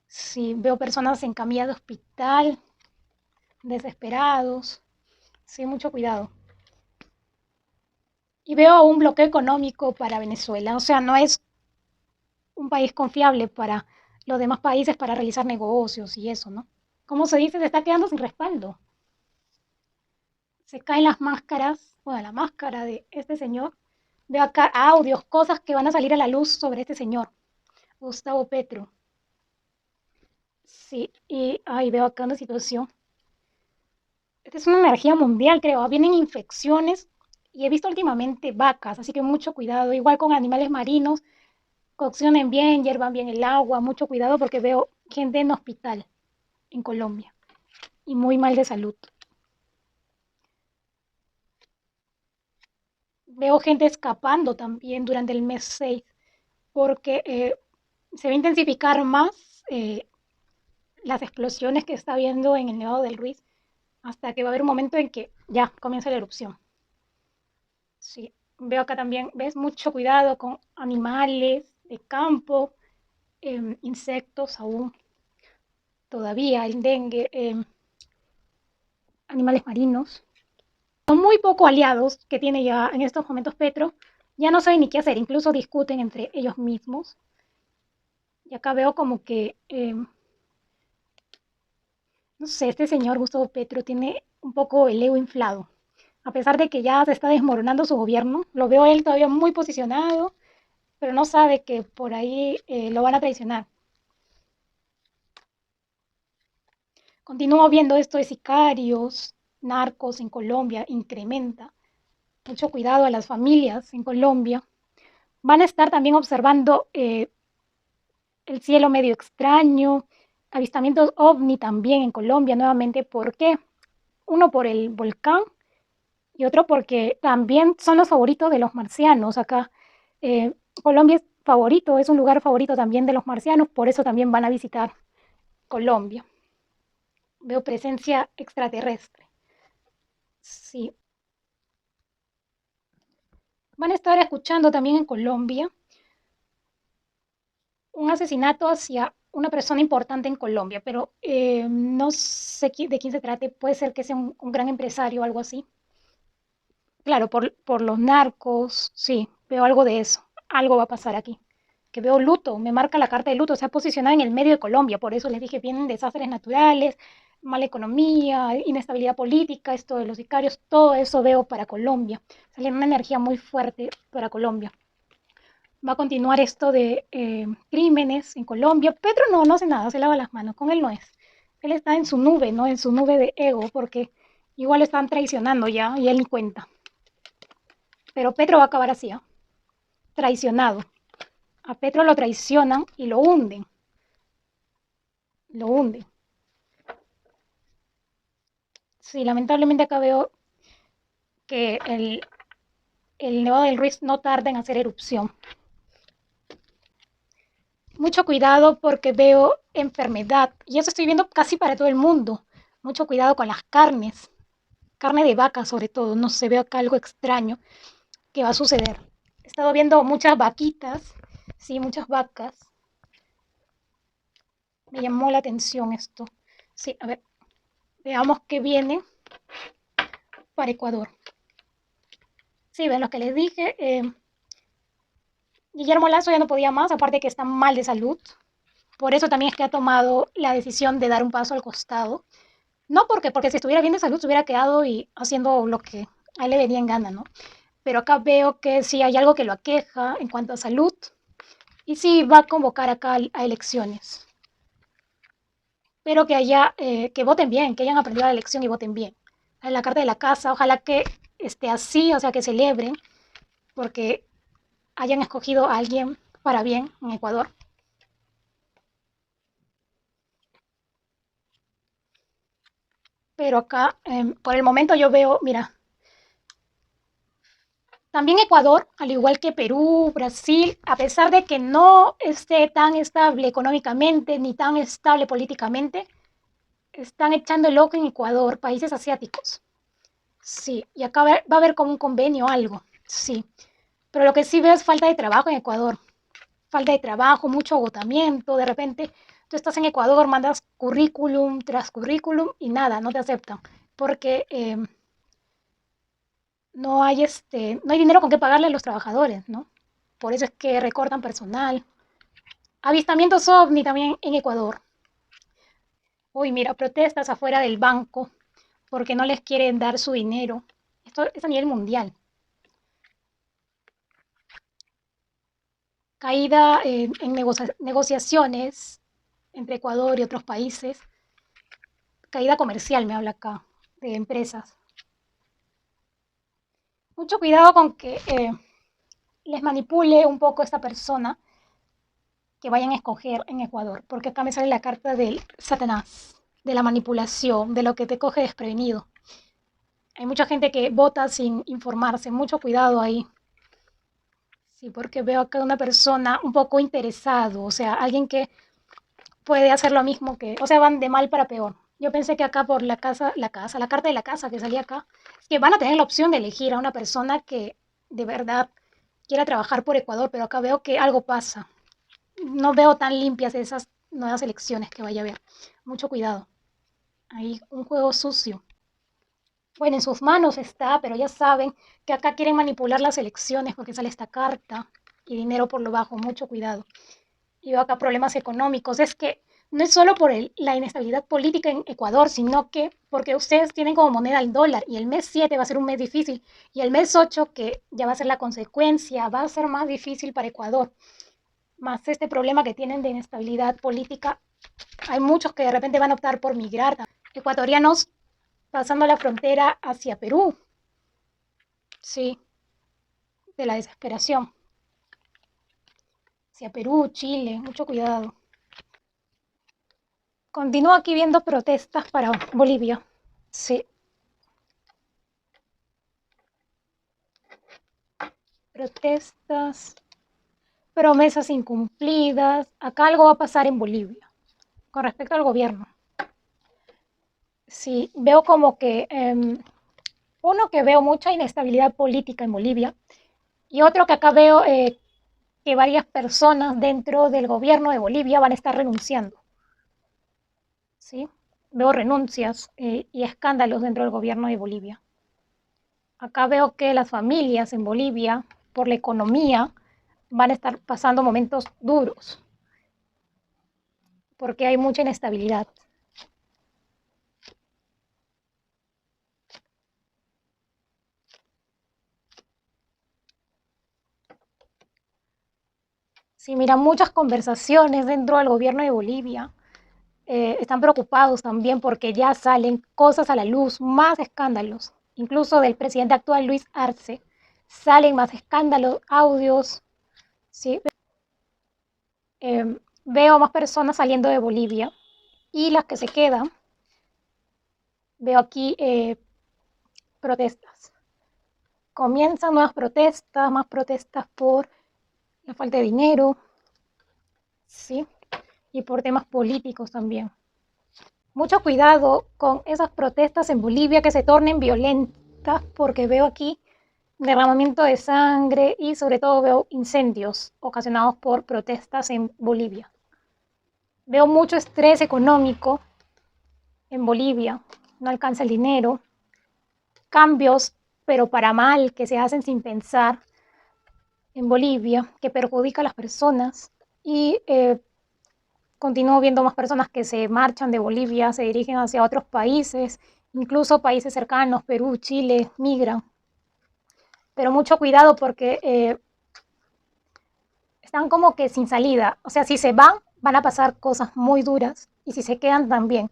Si veo personas en camilla de hospital, desesperados, sí, mucho cuidado. Y veo un bloqueo económico para Venezuela, o sea, no es un país confiable para los demás países para realizar negocios y eso, ¿no? Como se dice, se está quedando sin respaldo. Se caen las máscaras, bueno, la máscara de este señor. Veo acá audios, cosas que van a salir a la luz sobre este señor, Gustavo Petro. Sí, y ahí veo acá una situación. Esta es una energía mundial, creo. Vienen infecciones y he visto últimamente vacas, así que mucho cuidado. Igual con animales marinos, coccionen bien, hiervan bien el agua, mucho cuidado porque veo gente en hospital en Colombia y muy mal de salud. Veo gente escapando también durante el mes 6 porque se va a intensificar más las explosiones que está habiendo en el Nevado del Ruiz hasta que va a haber un momento en que ya comienza la erupción. Sí, veo acá también, ves, mucho cuidado con animales de campo, insectos aún todavía, el dengue, animales marinos. Son muy poco aliados que tiene ya en estos momentos Petro, ya no saben ni qué hacer, incluso discuten entre ellos mismos. Y acá veo como que, no sé, este señor Gustavo Petro tiene un poco el ego inflado. A pesar de que ya se está desmoronando su gobierno, lo veo él todavía muy posicionado, pero no sabe que por ahí lo van a traicionar. Continúo viendo esto de sicarios, narcos en Colombia, incrementa. Mucho cuidado a las familias en Colombia. Van a estar también observando el cielo medio extraño, avistamientos ovni también en Colombia nuevamente. ¿Por qué? Uno por el volcán y otro porque también son los favoritos de los marcianos. Acá Colombia es favorito, es un lugar favorito también de los marcianos, por eso también van a visitar Colombia. Veo presencia extraterrestre. Sí. Van a estar escuchando también en Colombia un asesinato hacia una persona importante en Colombia, pero no sé de quién se trate. Puede ser que sea un gran empresario o algo así. Claro, por los narcos, sí, veo algo de eso. Algo va a pasar aquí. Que veo luto, me marca la carta de luto, se ha posicionado en el medio de Colombia, por eso les dije, vienen desastres naturales, mala economía, inestabilidad política, esto de los sicarios, todo eso veo para Colombia. Sale una energía muy fuerte para Colombia. Va a continuar esto de crímenes en Colombia. Petro no hace nada, se lava las manos, con él no es. Él está en su nube, ¿no? En su nube de ego, porque igual lo están traicionando ya y él ni cuenta. Pero Petro va a acabar así, ¿eh? Traicionado. A Petro lo traicionan y lo hunden, lo hunden. Sí, lamentablemente acá veo que el Nevado del Ruiz no tarda en hacer erupción. Mucho cuidado porque veo enfermedad, y eso estoy viendo casi para todo el mundo. Mucho cuidado con las carnes, carne de vaca sobre todo, no se ve acá algo extraño que va a suceder. He estado viendo muchas vaquitas, sí, muchas vacas. Me llamó la atención esto. Sí, a ver, veamos qué viene para Ecuador. Sí, ven lo que les dije. Guillermo Lazo ya no podía más, aparte que está mal de salud. Por eso también es que ha tomado la decisión de dar un paso al costado. No porque si estuviera bien de salud se hubiera quedado y haciendo lo que a él le venía en gana, ¿no? Pero acá veo que sí hay algo que lo aqueja en cuanto a salud y sí va a convocar acá a elecciones. Pero que haya, que voten bien, que hayan aprendido la elección y voten bien. En la carta de la casa, ojalá que esté así, o sea, que celebren, porque hayan escogido a alguien para bien en Ecuador. Pero acá, por el momento yo veo, mira, también Ecuador, al igual que Perú, Brasil, a pesar de que no esté tan estable económicamente ni tan estable políticamente, están echando el ojo en Ecuador, países asiáticos. Sí, y acá va a haber como un convenio o algo. Sí, pero lo que sí veo es falta de trabajo en Ecuador. Falta de trabajo, mucho agotamiento. De repente tú estás en Ecuador, mandas currículum tras currículum y nada, no te aceptan. Porque no hay dinero con qué pagarle a los trabajadores, ¿no? Por eso es que recortan personal. Avistamientos ovni también en Ecuador. Uy, mira, protestas afuera del banco porque no les quieren dar su dinero. Esto es a nivel mundial. Caída en negociaciones entre Ecuador y otros países. Caída comercial, me habla acá, de empresas. Mucho cuidado con que les manipule un poco esta persona que vayan a escoger en Ecuador, porque acá me sale la carta del Satanás, de la manipulación, de lo que te coge desprevenido. Hay mucha gente que vota sin informarse, mucho cuidado ahí. Sí, porque veo acá una persona un poco interesado, o sea, alguien que puede hacer lo mismo que, o sea, van de mal para peor. Yo pensé que acá por la carta de la casa que salía acá, es que van a tener la opción de elegir a una persona que de verdad quiera trabajar por Ecuador, pero acá veo que algo pasa. No veo tan limpias esas nuevas elecciones que vaya a haber. Mucho cuidado. Hay un juego sucio. Bueno, en sus manos está, pero ya saben que acá quieren manipular las elecciones porque sale esta carta y dinero por lo bajo. Mucho cuidado. Y veo acá problemas económicos. Es que no es solo por la inestabilidad política en Ecuador, sino que porque ustedes tienen como moneda el dólar y el mes 7 va a ser un mes difícil y el mes 8 que ya va a ser la consecuencia, va a ser más difícil para Ecuador. Más este problema que tienen de inestabilidad política, hay muchos que de repente van a optar por migrar. Ecuatorianos pasando la frontera hacia Perú, sí, de la desesperación. Hacia Perú, Chile, mucho cuidado. Continúo aquí viendo protestas para Bolivia. Sí, protestas, promesas incumplidas. Acá algo va a pasar en Bolivia con respecto al gobierno. Sí, veo como que, uno que veo mucha inestabilidad política en Bolivia y otro que acá veo que varias personas dentro del gobierno de Bolivia van a estar renunciando. ¿Sí? Veo renuncias y escándalos dentro del gobierno de Bolivia. Acá veo que las familias en Bolivia, por la economía, van a estar pasando momentos duros, porque hay mucha inestabilidad. Sí, mira, muchas conversaciones dentro del gobierno de Bolivia están preocupados también porque ya salen cosas a la luz, más escándalos, incluso del presidente actual Luis Arce, salen más escándalos, audios, ¿sí? Veo más personas saliendo de Bolivia y las que se quedan, veo aquí protestas. Comienzan nuevas protestas, más protestas por la falta de dinero, ¿sí? Y por temas políticos también. Mucho cuidado con esas protestas en Bolivia que se tornen violentas, porque veo aquí derramamiento de sangre y sobre todo veo incendios ocasionados por protestas en Bolivia. Veo mucho estrés económico en Bolivia, no alcanza el dinero, cambios, pero para mal, que se hacen sin pensar en Bolivia, que perjudica a las personas y continúo viendo más personas que se marchan de Bolivia, se dirigen hacia otros países, incluso países cercanos, Perú, Chile, migran. Pero mucho cuidado porque están como que sin salida. O sea, si se van, van a pasar cosas muy duras y si se quedan también.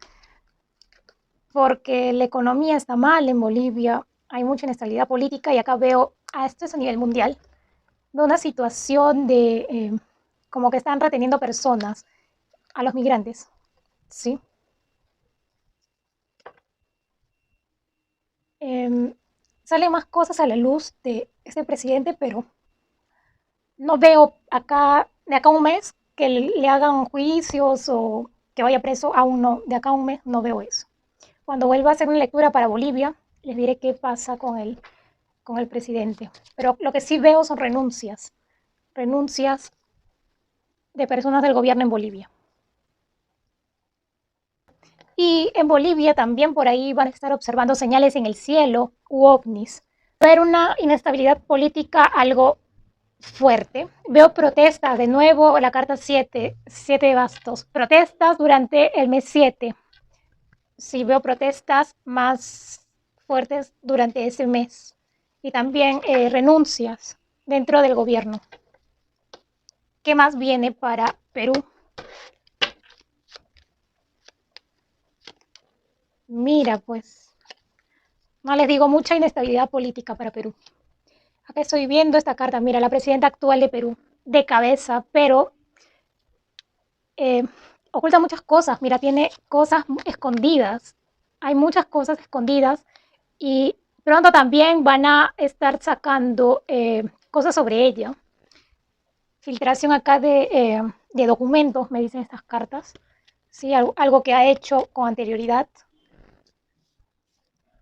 Porque la economía está mal en Bolivia, hay mucha inestabilidad política y acá veo, esto es a nivel mundial, de una situación de como que están reteniendo personas, a los migrantes, ¿sí? Eh, Salen más cosas a la luz de este presidente, pero no veo acá, de acá a un mes, que le hagan juicios o que vaya preso, aún no, de acá a un mes no veo eso. Cuando vuelva a hacer una lectura para Bolivia, les diré qué pasa con el presidente. Pero lo que sí veo son renuncias, renuncias de personas del gobierno en Bolivia. Y en Bolivia también por ahí van a estar observando señales en el cielo u ovnis. Va a haber una inestabilidad política algo fuerte. Veo protestas, de nuevo la carta 7, 7 de bastos. Protestas durante el mes 7. Sí, veo protestas más fuertes durante ese mes. Y también renuncias dentro del gobierno. ¿Qué más viene para Perú? Mira, pues, no les digo, mucha inestabilidad política para Perú. Acá estoy viendo esta carta. Mira, la presidenta actual de Perú, de cabeza, pero eh, oculta muchas cosas. Mira, tiene cosas escondidas. Hay muchas cosas escondidas y pronto también van a estar sacando cosas sobre ella. Filtración acá de documentos, me dicen estas cartas. Sí, algo que ha hecho con anterioridad.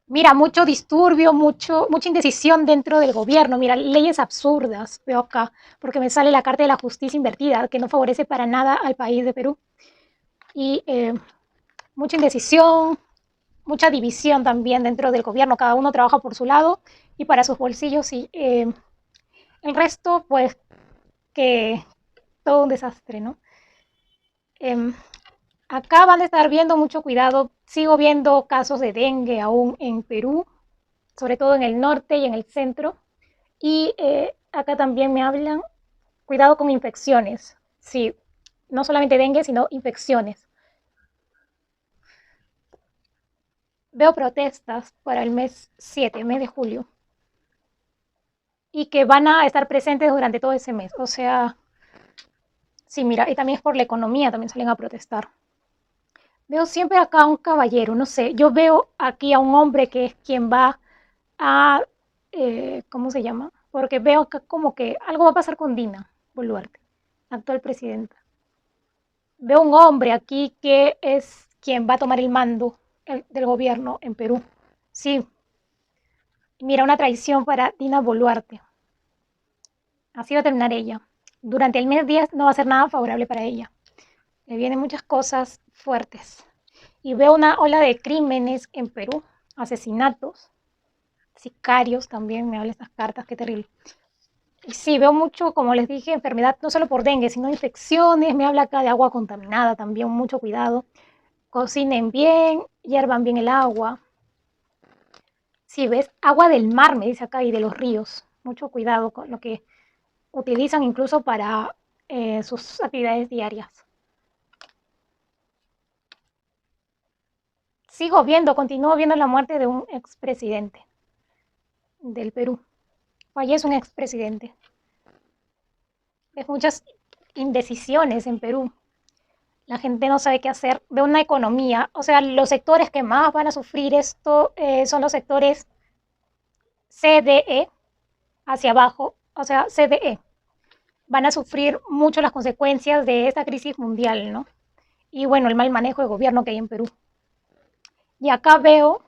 Mira, mucho disturbio, mucha indecisión dentro del gobierno. Mira, leyes absurdas veo acá, porque me sale la Carta de la Justicia invertida, que no favorece para nada al país de Perú. Y mucha indecisión, mucha división también dentro del gobierno. Cada uno trabaja por su lado y para sus bolsillos. Y el resto, pues, que todo un desastre, ¿no? Eh, Acá van a estar viendo mucho cuidado. Sigo viendo casos de dengue aún en Perú, sobre todo en el norte y en el centro. Y acá también me hablan, cuidado con infecciones. Sí, no solamente dengue, sino infecciones. Veo protestas para el mes 7, mes de julio, y que van a estar presentes durante todo ese mes. O sea, sí, mira, y también es por la economía, también salen a protestar. Veo siempre acá a un caballero, no sé, yo veo aquí a un hombre que es quien va a, ¿cómo se llama? Porque veo acá como que algo va a pasar con Dina Boluarte, actual presidenta. Veo un hombre aquí que es quien va a tomar el mando del gobierno en Perú. Sí, mira, una traición para Dina Boluarte. Así va a terminar ella. Durante el mes 10 no va a ser nada favorable para ella. Le vienen muchas cosas fuertes. Y veo una ola de crímenes en Perú, asesinatos, sicarios también, me hablan estas cartas, qué terrible. Y sí, veo mucho, como les dije, enfermedad no solo por dengue, sino infecciones, me habla acá de agua contaminada también, mucho cuidado. Cocinen bien, hiervan bien el agua. Si ves, agua del mar, me dice acá, y de los ríos. Mucho cuidado con lo que utilizan incluso para sus actividades diarias. Continúo viendo la muerte de un expresidente del Perú. Fallece un expresidente. Es muchas indecisiones en Perú. La gente no sabe qué hacer. Veo una economía, o sea, los sectores que más van a sufrir esto son los sectores CDE hacia abajo, o sea, CDE. Van a sufrir mucho las consecuencias de esta crisis mundial, ¿no? Y bueno, el mal manejo de gobierno que hay en Perú. Y acá veo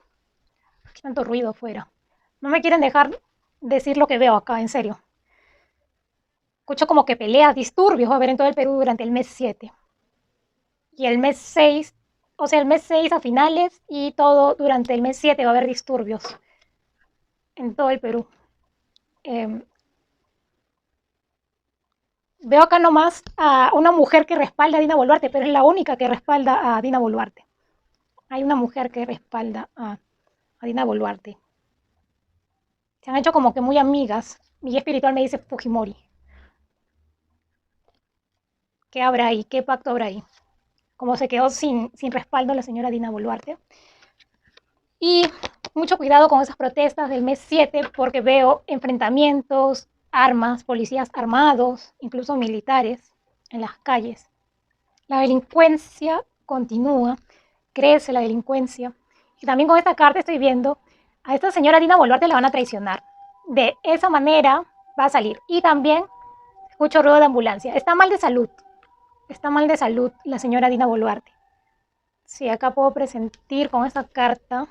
tanto ruido afuera. No me quieren dejar decir lo que veo acá, en serio. Escucho como que peleas, disturbios va a haber en todo el Perú durante el mes 7. Y el mes 6, o sea, el mes 6 a finales y todo durante el mes 7 va a haber disturbios en todo el Perú. Eh, Veo acá nomás a una mujer que respalda a Dina Boluarte, pero es la única que respalda a Dina Boluarte. Hay una mujer que respalda a Dina Boluarte. Se han hecho como que muy amigas. Mi guía espiritual me dice Fujimori. ¿Qué habrá ahí? ¿Qué pacto habrá ahí? Como se quedó sin respaldo la señora Dina Boluarte. Y mucho cuidado con esas protestas del mes 7 porque veo enfrentamientos, armas, policías armados, incluso militares en las calles. La delincuencia continúa, crece la delincuencia. Y también con esta carta estoy viendo a esta señora Dina Boluarte la van a traicionar. De esa manera va a salir. Y también escucho ruido de ambulancia. Está mal de salud. Está mal de salud la señora Dina Boluarte. Sí, acá puedo presentir con esta carta,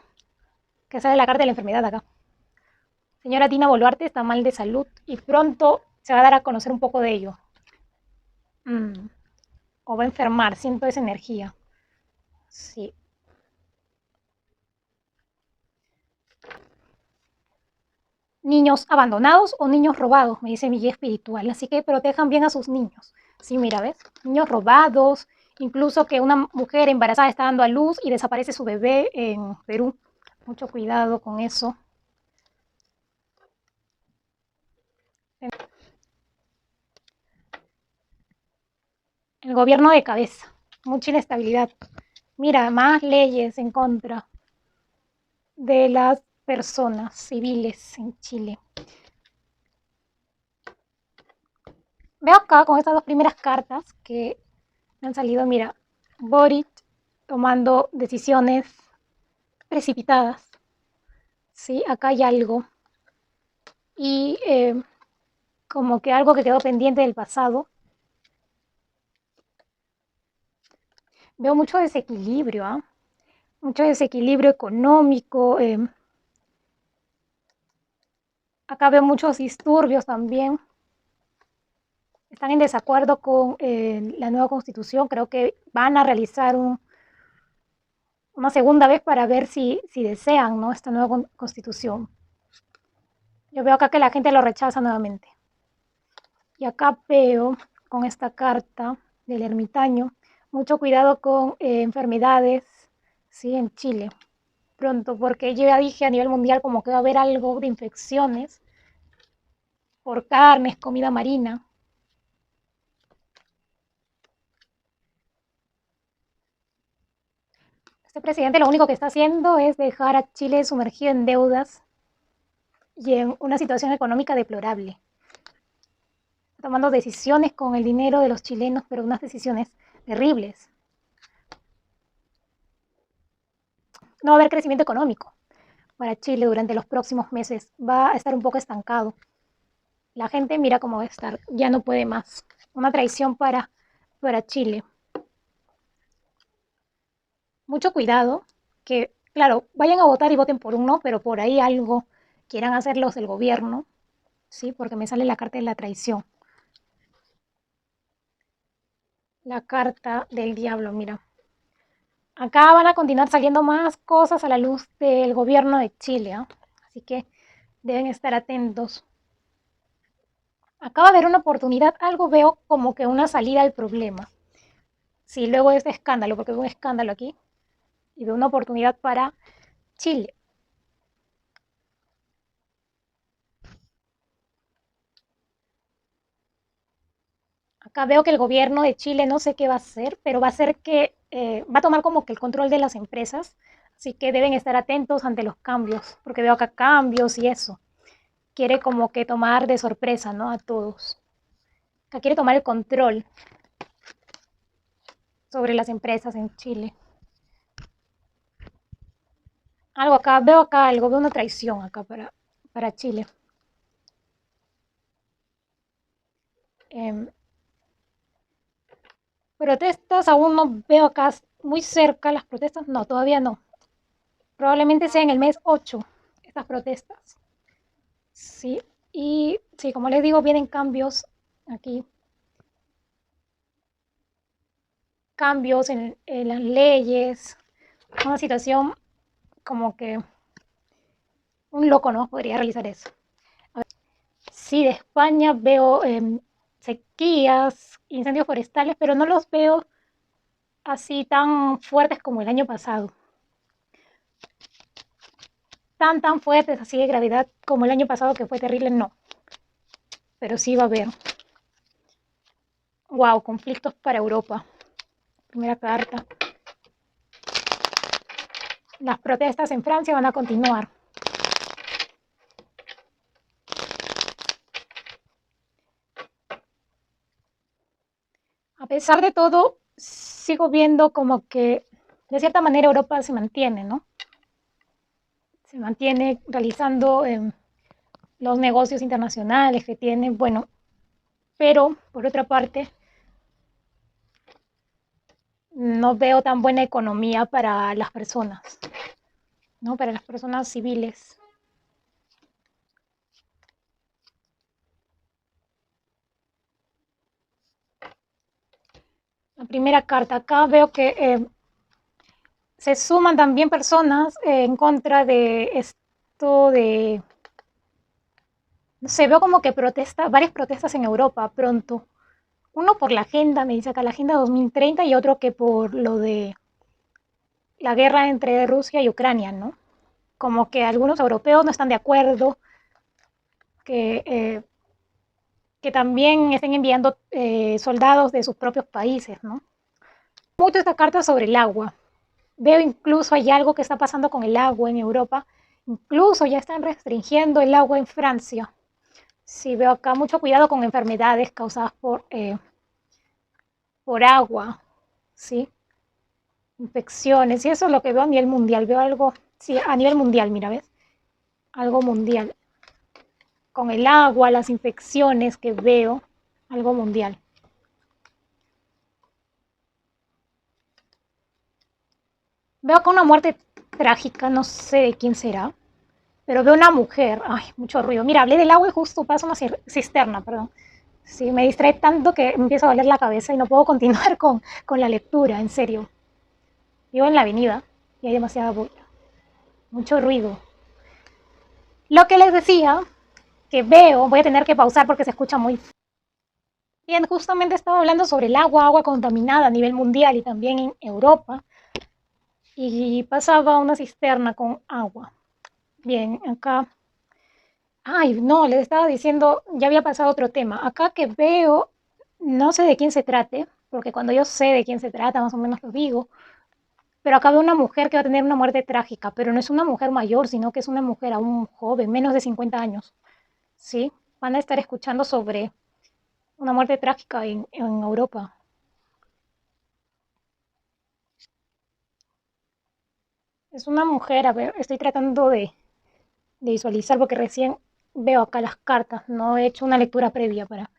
que sale la carta de la enfermedad acá. Señora Dina Boluarte está mal de salud y pronto se va a dar a conocer un poco de ello. O va a enfermar, siento esa energía. Sí. Niños abandonados o niños robados, me dice mi guía espiritual. Así que protejan bien a sus niños. Sí, mira, ¿ves? Niños robados, incluso que una mujer embarazada está dando a luz y desaparece su bebé en Perú. Mucho cuidado con eso. El gobierno de cabeza, mucha inestabilidad. Mira, más leyes en contra de las personas civiles en Chile. Veo acá con estas dos primeras cartas que me han salido, mira, Boric tomando decisiones precipitadas. Sí, acá hay algo. Y como que algo que quedó pendiente del pasado. Veo mucho desequilibrio, ¿eh? Mucho desequilibrio económico. Acá veo muchos disturbios también. Están en desacuerdo con la nueva constitución. Creo que van a realizar una segunda vez para ver si desean, ¿no?, esta nueva constitución. Yo veo acá que la gente lo rechaza nuevamente. Y acá veo con esta carta del ermitaño mucho cuidado con enfermedades, ¿sí?, en Chile pronto, porque yo ya dije a nivel mundial como que va a haber algo de infecciones por carnes, comida marina. Este presidente lo único que está haciendo es dejar a Chile sumergido en deudas y en una situación económica deplorable. Tomando decisiones con el dinero de los chilenos, pero unas decisiones terribles. No va a haber crecimiento económico para Chile durante los próximos meses. Va a estar un poco estancado. La gente mira cómo va a estar. Ya no puede más. Una traición para Chile. Mucho cuidado, que claro, vayan a votar y voten por un no, pero por ahí algo quieran hacer los del gobierno, ¿sí? Porque me sale la carta de la traición. La carta del diablo, mira. Acá van a continuar saliendo más cosas a la luz del gobierno de Chile, ¿eh? Así que deben estar atentos. Acá va a haber una oportunidad, algo veo como que una salida al problema. Sí, luego de este escándalo, porque veo un escándalo aquí, y veo una oportunidad para Chile. Acá veo que el gobierno de Chile no sé qué va a hacer, pero va a hacer que va a tomar como que el control de las empresas, así que deben estar atentos ante los cambios, porque veo acá cambios y eso. Quiere como que tomar de sorpresa, ¿no?, a todos. Acá quiere tomar el control. sobre las empresas en Chile. Algo acá, veo acá algo, veo una traición acá para Chile. Em, Protestas, aún no veo acá muy cerca las protestas, no, todavía no. Probablemente sea en el mes 8 estas protestas. Sí, y sí, como les digo, vienen cambios aquí, cambios en las leyes, una situación como que un loco no podría realizar eso. Sí, de España veo sequías, incendios forestales, pero no los veo así tan fuertes como el año pasado. Tan fuertes, así de gravedad como el año pasado, que fue terrible, no. Pero sí va a haber. Wow, conflictos para Europa. Primera carta. Las protestas en Francia van a continuar. A pesar de todo, sigo viendo como que de cierta manera Europa se mantiene, ¿no? Se mantiene realizando los negocios internacionales que tiene, bueno, pero por otra parte, no veo tan buena economía para las personas, ¿no? Para las personas civiles. La primera carta, acá veo que se suman también personas en contra de esto de, no sé, veo como que varias protestas en Europa pronto. Uno por la agenda, me dice acá la Agenda 2030, y otro que por lo de la guerra entre Rusia y Ucrania, ¿no? Como que algunos europeos no están de acuerdo, que, eh, que también estén enviando soldados de sus propios países, ¿no? Mucho esta carta sobre el agua. Veo incluso hay algo que está pasando con el agua en Europa. Incluso ya están restringiendo el agua en Francia. Sí, veo acá mucho cuidado con enfermedades causadas por agua, ¿sí? Infecciones, y eso es lo que veo a nivel mundial. Veo algo, sí, a nivel mundial, mira, ¿ves? Algo mundial. Con el agua, las infecciones que veo, algo mundial. Veo acá una muerte trágica, no sé de quién será, pero veo una mujer, ay, mucho ruido. Mira, hablé del agua y justo pasa una cisterna, perdón. Sí, me distrae tanto que me empieza a doler la cabeza y no puedo continuar con la lectura, en serio. Vivo en la avenida y hay demasiada bulla, mucho ruido. Lo que les decía, que veo, voy a tener que pausar porque se escucha muy bien. Justamente estaba hablando sobre el agua, agua contaminada a nivel mundial y también en Europa. Y pasaba una cisterna con agua. Bien, acá. Ay, no, les estaba diciendo, ya había pasado otro tema. Acá que veo, no sé de quién se trate, porque cuando yo sé de quién se trata, más o menos lo digo. Pero acá veo una mujer que va a tener una muerte trágica, pero no es una mujer mayor, sino que es una mujer aún joven, menos de 50 años. ¿Sí? Van a estar escuchando sobre una muerte trágica en Europa. Es una mujer, a ver, estoy tratando de visualizar porque recién veo acá las cartas, no he hecho una lectura previa para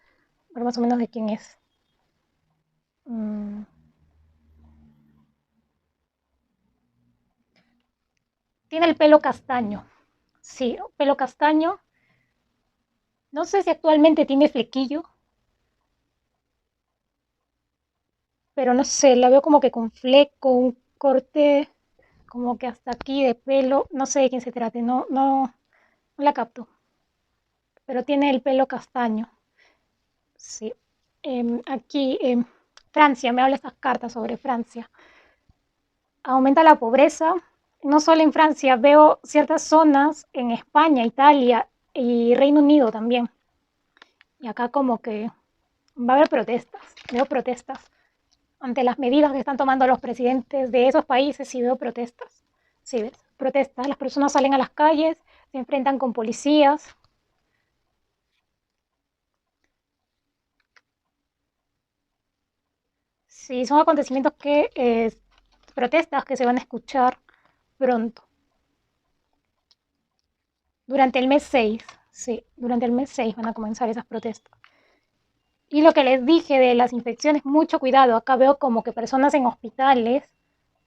ver más o menos de quién es. Mm, Tiene el pelo castaño, sí, pelo castaño. No sé si actualmente tiene flequillo, pero no sé, la veo como que con fleco, un corte como que hasta aquí de pelo, no sé de quién se trate, no la capto, pero tiene el pelo castaño, sí. Aquí, Francia, me habla estas cartas sobre Francia. Aumenta la pobreza, no solo en Francia, veo ciertas zonas en España, Italia y Reino Unido también. Y acá como que va a haber protestas, veo protestas ante las medidas que están tomando los presidentes de esos países, y veo protestas. Sí, ¿ves? Protestas, las personas salen a las calles, se enfrentan con policías. Sí, son acontecimientos protestas que se van a escuchar pronto, durante el mes 6. Sí, durante el mes 6 van a comenzar esas protestas. Y lo que les dije de las infecciones, mucho cuidado. Acá veo como que personas en hospitales,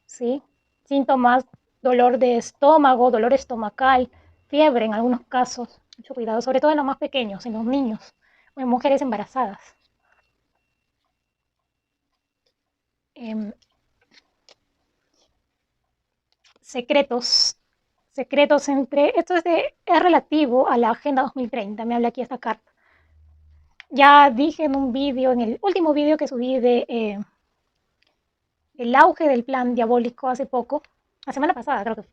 ¿sí? Síntomas, dolor de estómago, dolor estomacal, fiebre en algunos casos. Mucho cuidado, sobre todo en los más pequeños, en los niños o en mujeres embarazadas. Em, secretos, secretos entre, es relativo a la Agenda 2030, me habla aquí esta carta. Ya dije en un vídeo, en el último vídeo que subí de el auge del plan diabólico hace poco, la semana pasada creo que fue.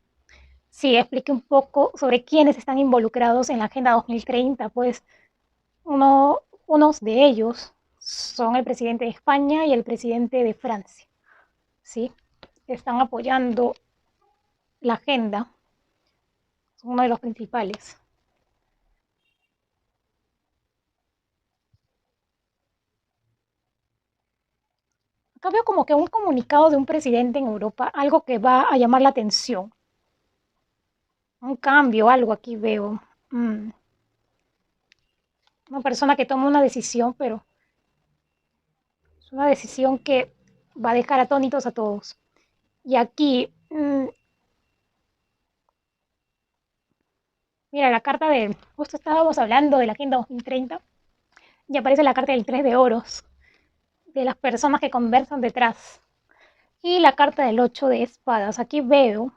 Sí, expliqué un poco sobre quiénes están involucrados en la Agenda 2030, pues unos de ellos son el presidente de España y el presidente de Francia, ¿sí? Están apoyando la agenda, son uno de los principales. Acá veo como que un comunicado de un presidente en Europa, algo que va a llamar la atención, un cambio, algo aquí veo. Mm, una persona que toma una decisión, pero es una decisión que va a dejar atónitos a todos. Y aquí, mira, la carta de, justo estábamos hablando de la Agenda 2030, y aparece la carta del 3 de oros, de las personas que conversan detrás. Y la carta del 8 de espadas. Aquí veo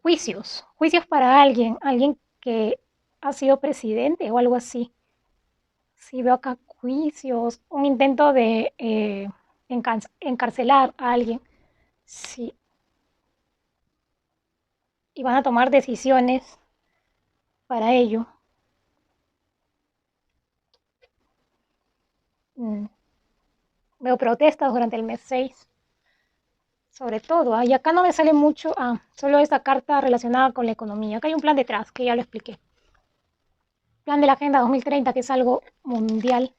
juicios para alguien que ha sido presidente o algo así. Sí, veo acá juicios, un intento de encarcelar a alguien. Sí, y van a tomar decisiones para ello. Mm, veo protestas durante el mes 6, sobre todo. Y acá no me sale mucho, solo esta carta relacionada con la economía. Acá hay un plan detrás, que ya lo expliqué. Plan de la Agenda 2030, que es algo mundial.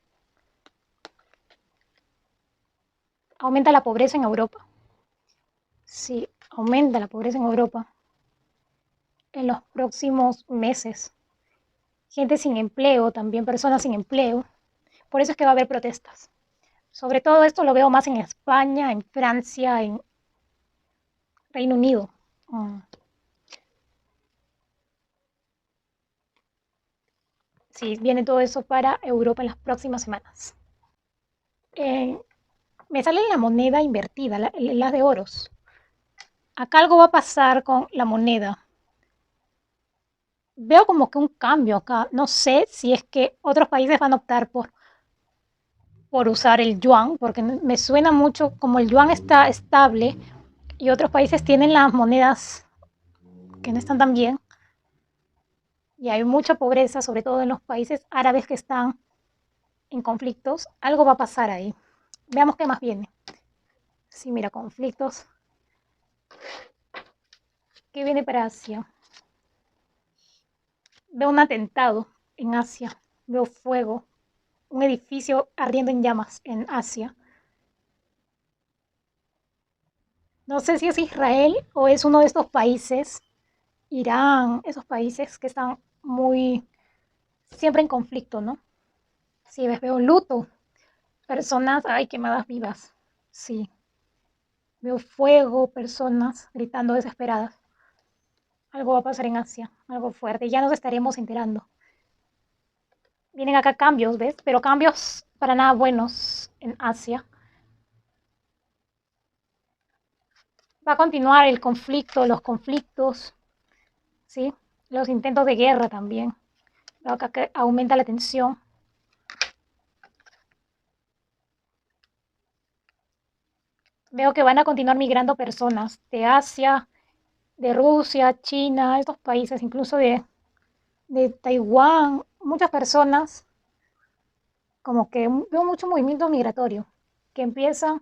Aumenta la pobreza en Europa. Sí, aumenta la pobreza en Europa en los próximos meses. Gente sin empleo, también personas sin empleo. Por eso es que va a haber protestas. Sobre todo esto lo veo más en España, en Francia, en Reino Unido. Mm, sí, viene todo eso para Europa en las próximas semanas. Eh, me sale la moneda invertida, la de oros. Acá algo va a pasar con la moneda. Veo como que un cambio acá. No sé si es que otros países van a optar por usar el yuan, porque me suena mucho como el yuan está estable y otros países tienen las monedas que no están tan bien y hay mucha pobreza, sobre todo en los países árabes que están en conflictos, algo va a pasar ahí. Veamos qué más viene. Sí, mira, conflictos. ¿Qué viene para Asia? Veo un atentado en Asia, veo fuego, un edificio ardiendo en llamas en Asia. No sé si es Israel o es uno de estos países, Irán, esos países que están muy siempre en conflicto, ¿no? Sí, ves, veo luto, personas, ay, quemadas vivas. Sí, veo fuego, personas gritando desesperadas. Algo va a pasar en Asia, algo fuerte. Ya nos estaremos enterando. Vienen acá cambios, ¿ves? Pero cambios para nada buenos en Asia. Va a continuar el conflicto, los conflictos, ¿sí? Los intentos de guerra también. Veo acá que aumenta la tensión. Veo que van a continuar migrando personas de Asia, de Rusia, China, estos países, incluso de Taiwán, muchas personas, como que veo mucho movimiento migratorio, que empieza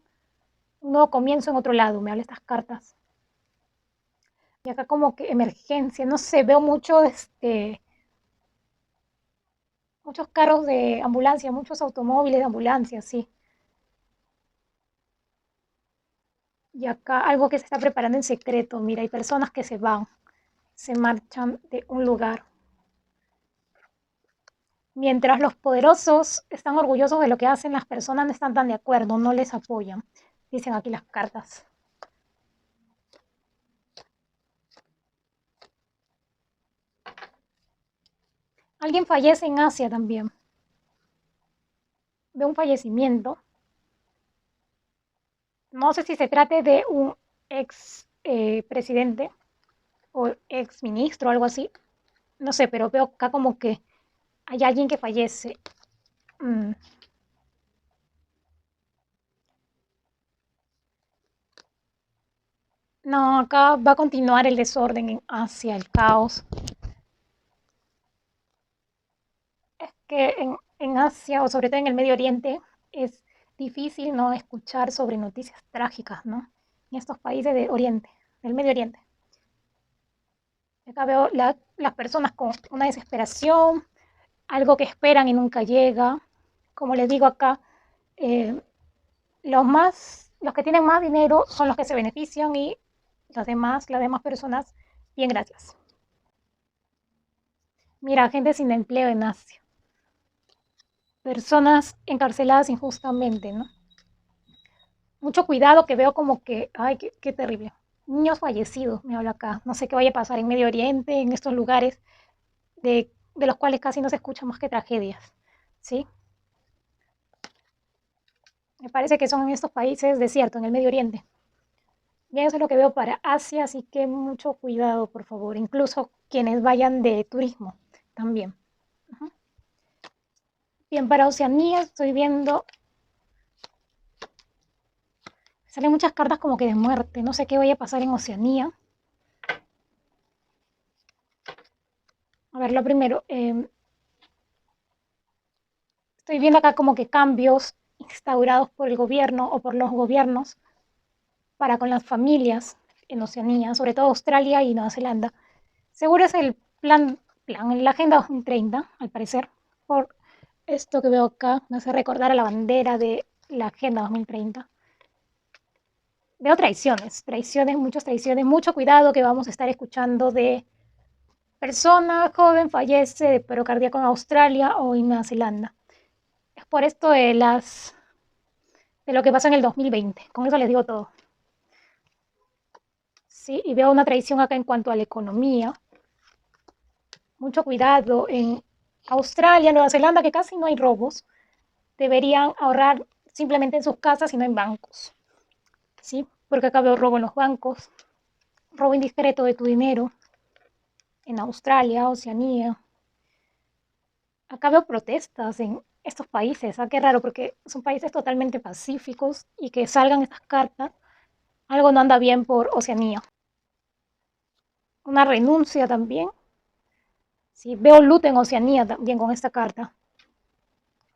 un nuevo comienzo en otro lado, me hablan estas cartas. Y acá como que emergencia, no sé, veo mucho Muchos carros de ambulancia, muchos automóviles de ambulancia, sí. Y acá algo que se está preparando en secreto. Mira, hay personas que se van, se marchan de un lugar. Mientras los poderosos están orgullosos de lo que hacen, las personas no están tan de acuerdo, no les apoyan. Dicen aquí las cartas. Alguien fallece en Asia también. Veo un fallecimiento. No sé si se trate de un ex presidente o ex ministro o algo así. No sé, pero veo acá como que hay alguien que fallece. Mm, No, acá va a continuar el desorden en Asia, el caos. Es que en Asia, o sobre todo en el Medio Oriente, es difícil no escuchar sobre noticias trágicas, ¿no? En estos países de Oriente, del Medio Oriente. Acá veo las personas con una desesperación, algo que esperan y nunca llega. Como les digo acá, eh, los que tienen más dinero son los que se benefician y las demás personas, bien, gracias. Mira, gente sin empleo en Asia, personas encarceladas injustamente, ¿no? Mucho cuidado que veo como que, ay, qué terrible. Niños fallecidos, me habla acá. No sé qué vaya a pasar en Medio Oriente, en estos lugares de los cuales casi no se escuchan más que tragedias, ¿sí? Me parece que son en estos países desiertos, en el Medio Oriente. Bien, eso es lo que veo para Asia, así que mucho cuidado, por favor. Incluso quienes vayan de turismo también. Ujú. Bien, para Oceanía estoy viendo, salen muchas cartas como que de muerte. No sé qué vaya a pasar en Oceanía. A ver, lo primero, estoy viendo acá como que cambios instaurados por el gobierno o por los gobiernos para con las familias en Oceanía, sobre todo Australia y Nueva Zelanda. Seguro es el plan, la Agenda 2030, al parecer, por esto que veo acá, me hace recordar a la bandera de la Agenda 2030. Veo muchas traiciones, mucho cuidado que vamos a estar escuchando de persona joven fallece de paro cardíaco en Australia o en Nueva Zelanda. Es por esto de lo que pasó en el 2020. Con eso les digo todo. Sí, y veo una traición acá en cuanto a la economía. Mucho cuidado en Australia, Nueva Zelanda, que casi no hay robos. Deberían ahorrar simplemente en sus casas y no en bancos. ¿Sí? Porque acá veo robo en los bancos, robo indiscreto de tu dinero en Australia, Oceanía. Acá veo protestas en estos países. Qué raro, porque son países totalmente pacíficos y que salgan estas cartas. Algo no anda bien por Oceanía. Una renuncia también. Sí, veo luto en Oceanía también con esta carta.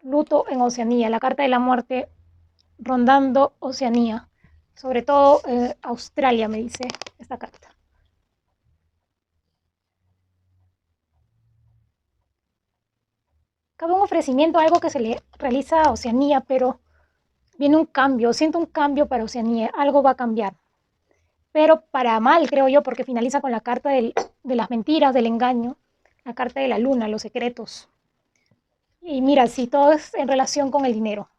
Luto en Oceanía, la carta de la muerte rondando Oceanía. Sobre todo Australia, me dice esta carta. Cabe un ofrecimiento, algo que se le realiza a Oceanía, pero viene un cambio, siento un cambio para Oceanía, algo va a cambiar. Pero para mal, creo yo, porque finaliza con la carta de las mentiras, del engaño, la carta de la luna, los secretos. Y mira, si todo es en relación con el dinero.